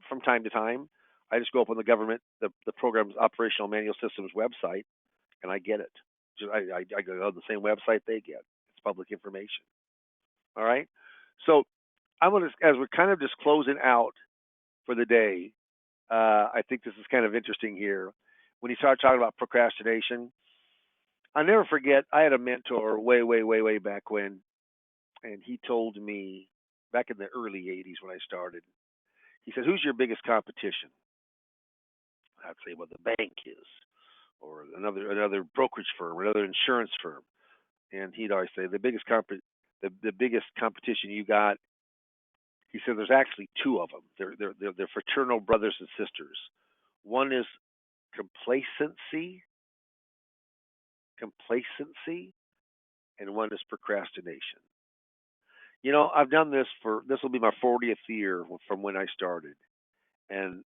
from time to time, I just go up on the program's operational manual systems website, and I get it. I go on the same website they get. It's public information. All right. So I'm going to, as we're kind of just closing out for the day, I think this is kind of interesting here. When you start talking about procrastination, I'll never forget, I had a mentor way, way, way, way back when, and he told me back in the early 80s when I started, he said, who's your biggest competition? I'd say, well, the bank is, or another brokerage firm, or another insurance firm. And he'd always say, the biggest competition you got, he said, there's actually two of them. They're fraternal brothers and sisters. One is complacency, and one is procrastination. I've done this will be my 40th year from when I started. And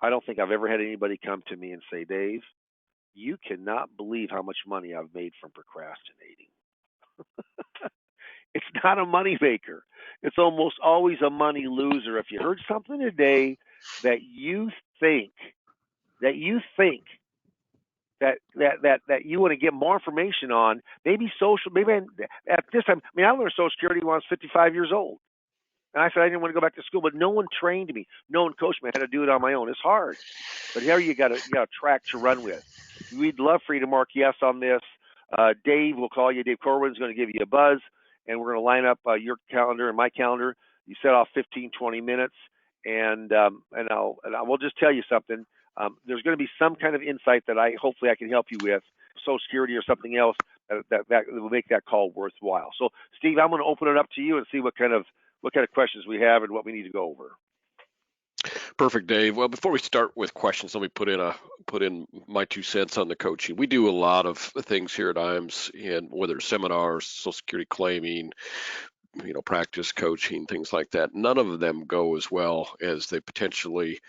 I don't think I've ever had anybody come to me and say, Dave, you cannot believe how much money I've made from procrastinating. It's not a money maker. It's almost always a money loser. If you heard something today that you think that you want to get more information on, maybe at this time, I learned Social Security when I was 55 years old. And I said I didn't want to go back to school, but no one trained me. No one coached me. I had to do it on my own. It's hard. But here you got a track to run with. We'd love for you to mark yes on this. Dave will call you. Dave Corwin's going to give you a buzz, and we're going to line up your calendar and my calendar. You set off 15, 20 minutes, and I will just tell you something. There's going to be some kind of insight that hopefully I can help you with, Social Security or something else that will make that call worthwhile. So, Steve, I'm going to open it up to you and see what kind of questions we have and what we need to go over. Perfect, Dave. Well, before we start with questions, let me put in my 2 cents on the coaching. We do a lot of things here at IAMS, and whether it's seminars, Social Security claiming, practice coaching, things like that. None of them go as well as they potentially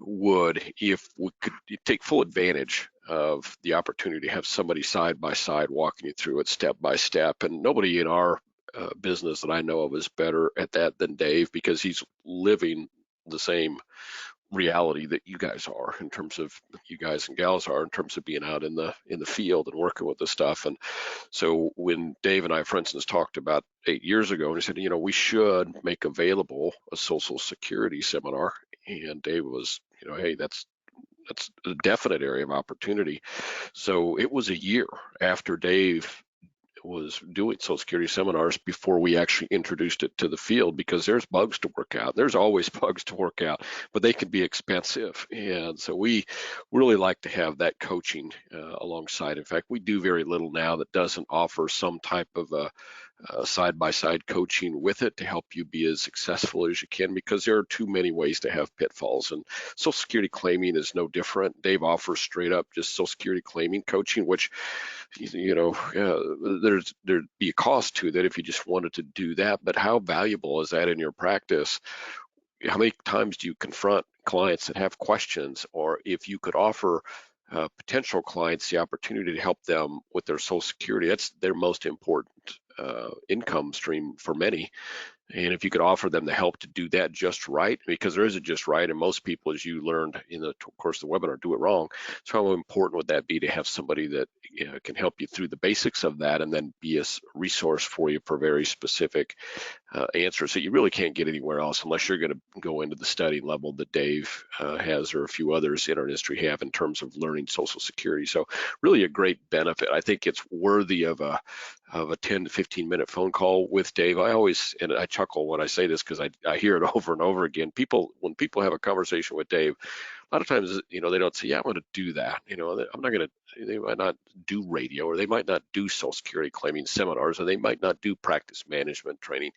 would if we could take full advantage of the opportunity to have somebody side by side walking you through it step by step. And nobody in our business that I know of is better at that than Dave, because he's living the same reality that you guys are, in terms of you guys and gals are, in terms of being out in the field and working with the stuff. And so when Dave and I, for instance, talked about 8 years ago, and he said, we should make available a Social Security seminar, and Dave was, hey, that's a definite area of opportunity. So it was a year after Dave was doing Social Security seminars before we actually introduced it to the field, because there's bugs to work out. There's always bugs to work out, but they can be expensive. And so we really like to have that coaching alongside. In fact, we do very little now that doesn't offer some type of a side-by-side coaching with it to help you be as successful as you can, because there are too many ways to have pitfalls, and Social Security claiming is no different. Dave offers straight up just Social Security claiming coaching, which there'd be a cost to that if you just wanted to do that, but how valuable is that in your practice? how many times do you confront clients that have questions, or if you could offer potential clients the opportunity to help them with their Social Security? That's their most important income stream for many. And if you could offer them the help to do that just right, because there isn't just right, and most people, as you learned in the course of the webinar, do it wrong. So how important would that be to have somebody that can help you through the basics of that, and then be a resource for you for very specific answers that you really can't get anywhere else, unless you're going to go into the study level that Dave has, or a few others in our industry have, in terms of learning Social Security. So really a great benefit. I think it's worthy of a 10 to 15 minute phone call with Dave. And I chuckle when I say this, because I hear it over and over again. When people have a conversation with Dave, a lot of times, they don't say, yeah, I'm going to do that. I'm not going to, they might not do radio, or they might not do Social Security claiming seminars, or they might not do practice management training,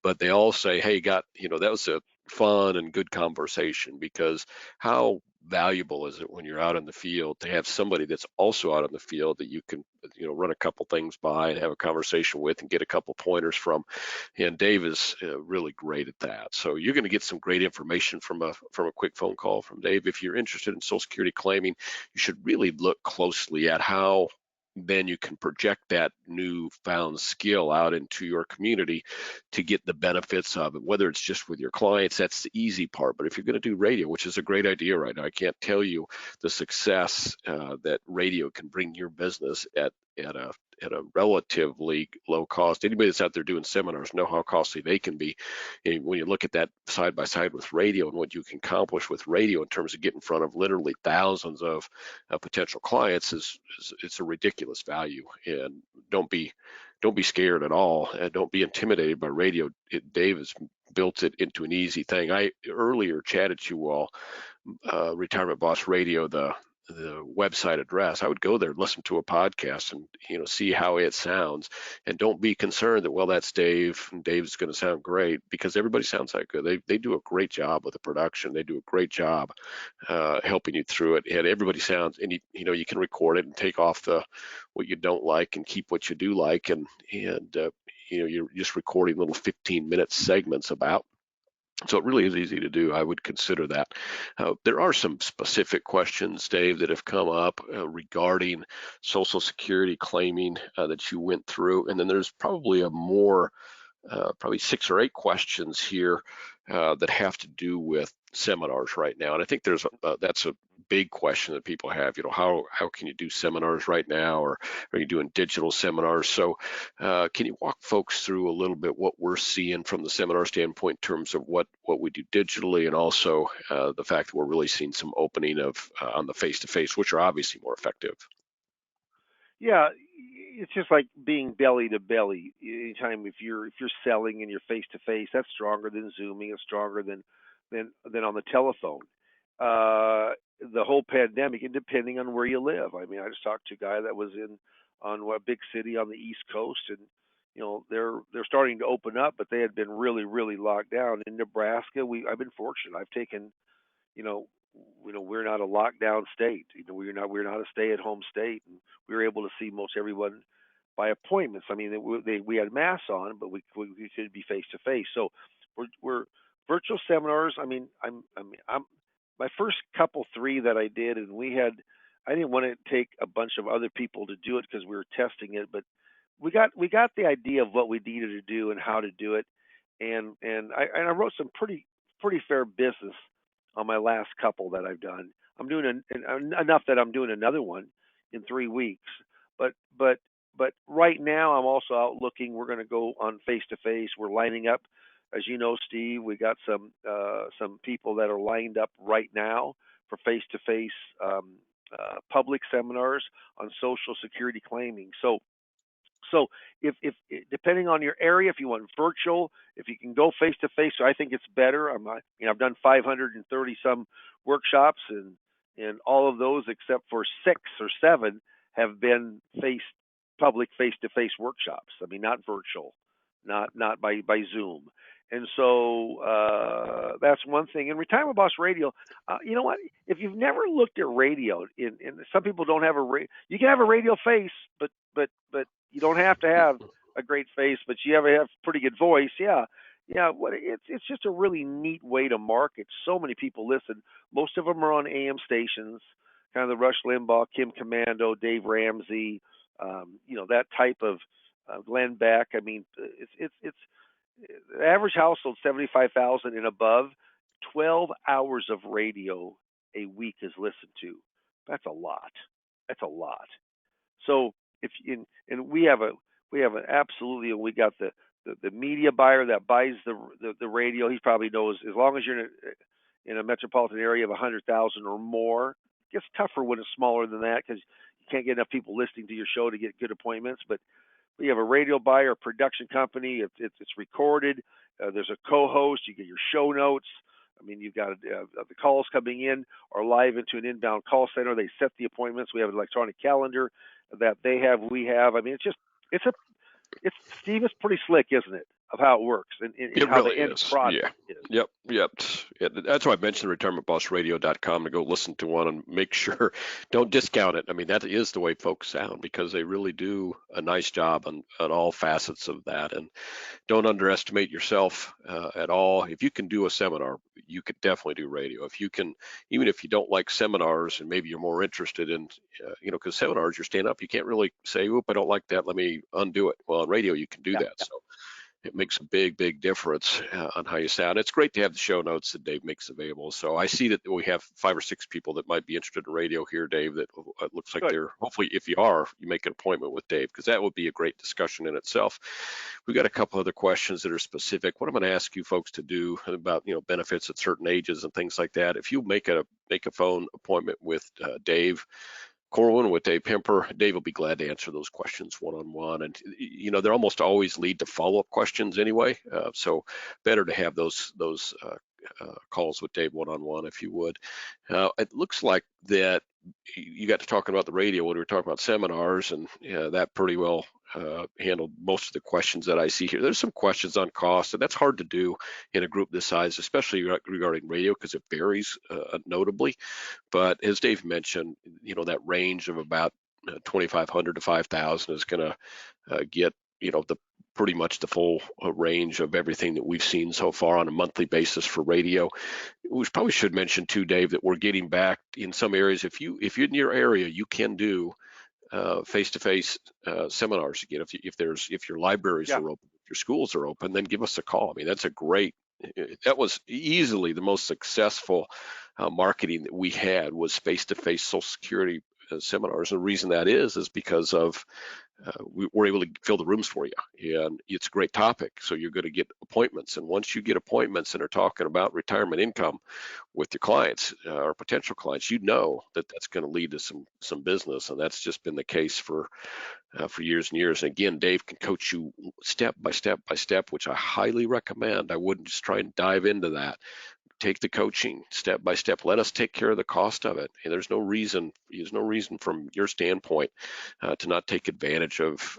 but they all say, hey, that was a fun and good conversation. Because how valuable is it when you're out in the field to have somebody that's also out in the field that you can, run a couple things by and have a conversation with and get a couple pointers from. And Dave is really great at that. So you're going to get some great information from a quick phone call from Dave. If you're interested in Social Security claiming, you should really look closely at how then you can project that newfound skill out into your community to get the benefits of it. Whether it's just with your clients, that's the easy part. But if you're going to do radio, which is a great idea right now, I can't tell you the success that radio can bring your business at a relatively low cost. Anybody that's out there doing seminars know how costly they can be. And when you look at that side by side with radio, and what you can accomplish with radio in terms of getting in front of literally thousands of potential clients, it's a ridiculous value. And don't be scared at all, and don't be intimidated by radio. Dave has built it into an easy thing. I earlier chatted to you all, Retirement Boss Radio, the website address. I would go there and listen to a podcast and see how it sounds, and don't be concerned that, well, that's Dave and Dave's going to sound great, because everybody sounds that good. They do a great job with the production. They do a great job helping you through it, and everybody sounds, and you can record it and take off what you don't like and keep what you do like, and you're just recording little 15-minute segments about. So it really is easy to do. I would consider that. There are some specific questions, Dave, that have come up regarding Social Security claiming that you went through. And then there's probably probably 6 or 8 questions here that have to do with seminars right now. And I think that's a big question that people have. How can you do seminars right now, or are you doing digital seminars? So can you walk folks through a little bit what we're seeing from the seminar standpoint in terms of what we do digitally, and also the fact that we're really seeing some opening of on the face-to-face, which are obviously more effective? Yeah, it's just like being belly to belly. Anytime if you're selling and you're face to face, that's stronger than Zooming. It's stronger than on the telephone. The whole pandemic, and depending on where you live. I mean, I just talked to a guy that was on a big city on the East Coast, and they're starting to open up, but they had been really really locked down. In Nebraska, I've been fortunate. I've taken you know, we're not a lockdown state. We're not a stay-at-home state, and we were able to see most everyone by appointments. I mean, we had masks on, but we could be face to face. So we're virtual seminars. I mean, I'm my first couple 3 that I did, and I didn't want to take a bunch of other people to do it because we were testing it, but we got the idea of what we needed to do and how to do it, and I wrote some pretty fair business on my last couple that I've done. I'm doing enough that I'm doing another one in 3 weeks. But right now I'm also out looking. We're going to go on face to face. We're lining up, as you know, Steve. We got some people that are lined up right now for face to face public seminars on Social Security claiming. So if depending on your area, if you want virtual, if you can go face to face, so I think it's better. I've done 530 some workshops, and all of those except for 6 or 7 have been public face to face workshops. I mean, not virtual, not by Zoom. And so that's one thing. In Retirement Boss Radio, you know what? If you've never looked at radio, and some people don't have you can have a radio face, but you don't have to have a great face, but you have a pretty good voice. Yeah. Yeah, it's just a really neat way to market. So many people listen. Most of them are on AM stations, kind of the Rush Limbaugh, Kim Commando, Dave Ramsey, that type of Glenn Beck. I mean, it's the average household 75,000 and above. 12 hours of radio a week is listened to. That's a lot. That's a lot. So if in and we have an absolutely, we got the media buyer that buys the radio. He probably knows, as long as you're in a metropolitan area of 100,000 or more. It gets tougher when it's smaller than that because you can't get enough people listening to your show to get good appointments. But you have a radio buyer, a production company. It's recorded. There's a co-host. You get your show notes. I mean, you've got the calls coming in are live into an inbound call center. They set the appointments. We have an electronic calendar that they have. We have. I mean, it's a it's Steve. It's pretty slick, isn't it, of how it works and It how the really end is. product Yeah. is. Yep. Yeah, that's why I mentioned retirementbossradio.com to go listen to one and make sure don't discount it. I mean, that is the way folks sound because they really do a nice job on all facets of that. And don't underestimate yourself at all. If you can do a seminar, you could definitely do radio. If you can, even if you don't like seminars and maybe you're more interested in, because seminars, you're standing up, you can't really say, "Oop, I don't like that. Let me undo it." Well, on radio, you can do Yeah, that. So it makes a big difference on how you sound. It's great to have the show notes that Dave makes available. So I see that we have 5 or 6 people that might be interested in radio here, Dave, that it looks like good. they're, hopefully if you are, you make an appointment with Dave, because that would be a great discussion in itself. We got a couple other questions that are specific. What I'm going to ask you folks to do about, benefits at certain ages and things like that. If you make a phone appointment with Dave Corwin with Dave Pemper. Dave will be glad to answer those questions one-on-one. And, they almost always lead to follow-up questions anyway. So better to have those calls with Dave one-on-one if you would. It looks like that you got to talking about the radio when we were talking about seminars, and that pretty well handled most of the questions that I see here. There's some questions on cost, and that's hard to do in a group this size, especially regarding radio, because it varies notably. But as Dave mentioned, that range of about 2,500 to 5,000 is going to get, the pretty much the full range of everything that we've seen so far on a monthly basis for radio. We probably should mention too, Dave, that we're getting back in some areas. If you're in your area, you can do face-to-face seminars again. If your libraries Yeah, are open, if your schools are open, then give us a call. I mean, that was easily the most successful marketing that we had was face-to-face Social Security seminars. And the reason that is because of we're able to fill the rooms for you, and it's a great topic. So you're going to get appointments, and once you get appointments and are talking about retirement income with your clients or potential clients, that that's going to lead to some business, and that's just been the case for years and years. And again, Dave can coach you step by step by step, which I highly recommend. I wouldn't just try and dive into that. Take the coaching step by step. Let us take care of the cost of it. And there's no reason from your standpoint to not take advantage of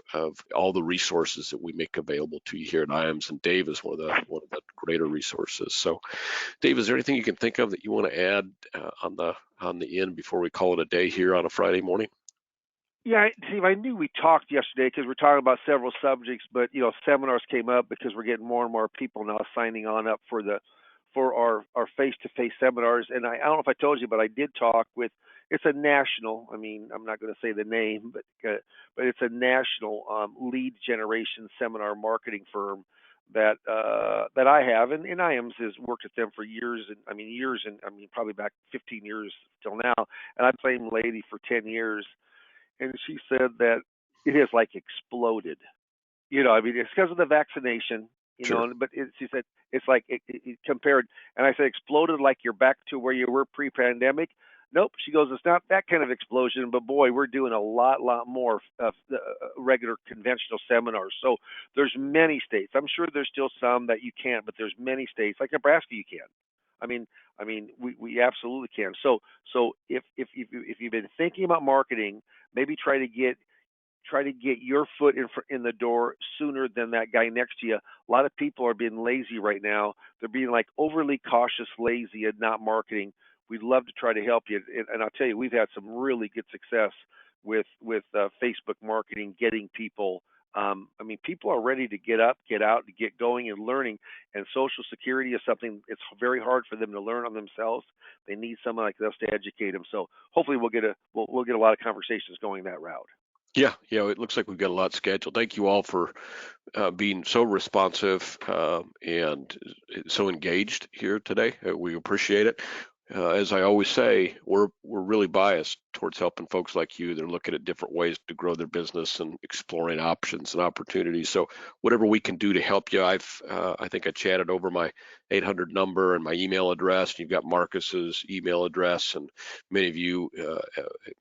all the resources that we make available to you here at IAMS. And Dave is one of the greater resources. So, Dave, is there anything you can think of that you want to add on the end before we call it a day here on a Friday morning? Yeah, Steve, I knew we talked yesterday because we're talking about several subjects, but seminars came up because we're getting more and more people now signing on up for our face-to-face seminars. And I don't know if I told you, but I did talk with. It's a national. I mean, I'm not going to say the name, but it's a national lead generation seminar marketing firm that I have, and IAMS has worked with them for years, and probably back 15 years till now. And I've played the lady for 10 years, and she said that it has like exploded. It's because of the vaccination, Sure. but she said it's like it compared, and I said exploded like you're back to where you were pre-pandemic. Nope, she goes, it's not that kind of explosion, but boy, we're doing a lot more of the regular conventional seminars. So there's many states. I'm sure there's still some that you can't, but there's many states like Nebraska you can. I mean, we absolutely can. So if you've been thinking about marketing, maybe try to get your foot in the door sooner than that guy next to you. A lot of people are being lazy right now. They're being like overly cautious, lazy, and not marketing. We'd love to try to help you, and I'll tell you, we've had some really good success with Facebook marketing, getting people I mean, people are ready to get up, get out, to get going and learning. And Social Security is something it's very hard for them to learn on themselves. They need someone like us to educate them. So hopefully we'll get a lot of conversations going that route. Yeah, yeah, it looks like we've got a lot scheduled. Thank you all for being so responsive and so engaged here today. We appreciate it. As I always say, we're really biased towards helping folks like you that are looking at different ways to grow their business and exploring options and opportunities. So whatever we can do to help you, I think I chatted over my 800 number and my email address. You've got Marcus's email address, and many of you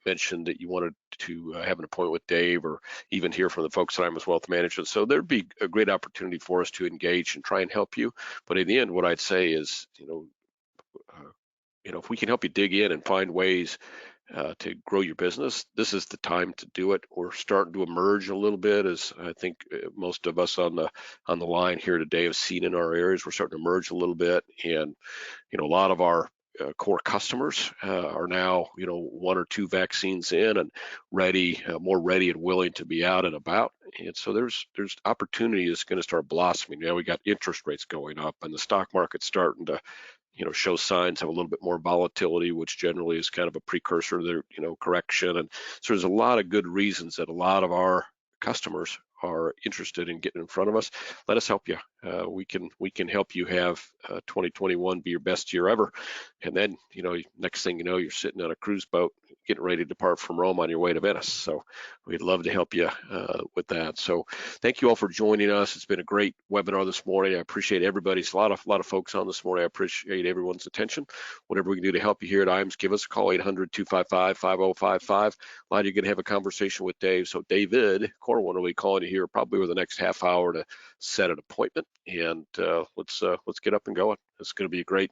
mentioned that you wanted to have an appointment with Dave or even hear from the folks at Imus Wealth Management. So there'd be a great opportunity for us to engage and try and help you. But in the end, what I'd say is, if we can help you dig in and find ways to grow your business, this is the time to do it. We're starting to emerge a little bit, as I think most of us on the line here today have seen in our areas. We're starting to emerge a little bit, and a lot of our core customers are now, one or two vaccines in and ready, more ready and willing to be out and about. And so there's opportunity is going to start blossoming. Now we got interest rates going up, and the stock market's starting to show signs of a little bit more volatility, which generally is kind of a precursor to their, correction. And so there's a lot of good reasons that a lot of our customers are interested in getting in front of us. Let us help you. We can help you have 2021 be your best year ever. And then, next thing you know, you're sitting on a cruise boat getting ready to depart from Rome on your way to Venice. So we'd love to help you with that. So thank you all for joining us. It's been a great webinar this morning. I appreciate everybody's a lot of folks on this morning. I appreciate everyone's attention. Whatever we can do to help you here at IAMS, give us a call, 800-255-5055. A lot of you are going to have a conversation with Dave. So David Corwin will be calling you here probably over the next half hour to set an appointment, and let's get up and going. It's going to be a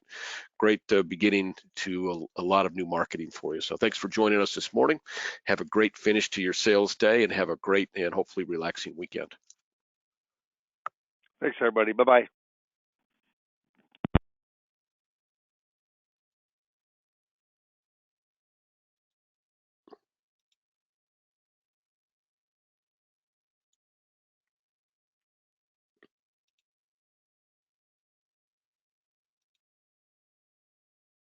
great beginning to a lot of new marketing for you. So thanks for joining us this morning. Have a great finish to your sales day, and have a great and hopefully relaxing weekend. Thanks, everybody. Bye-bye.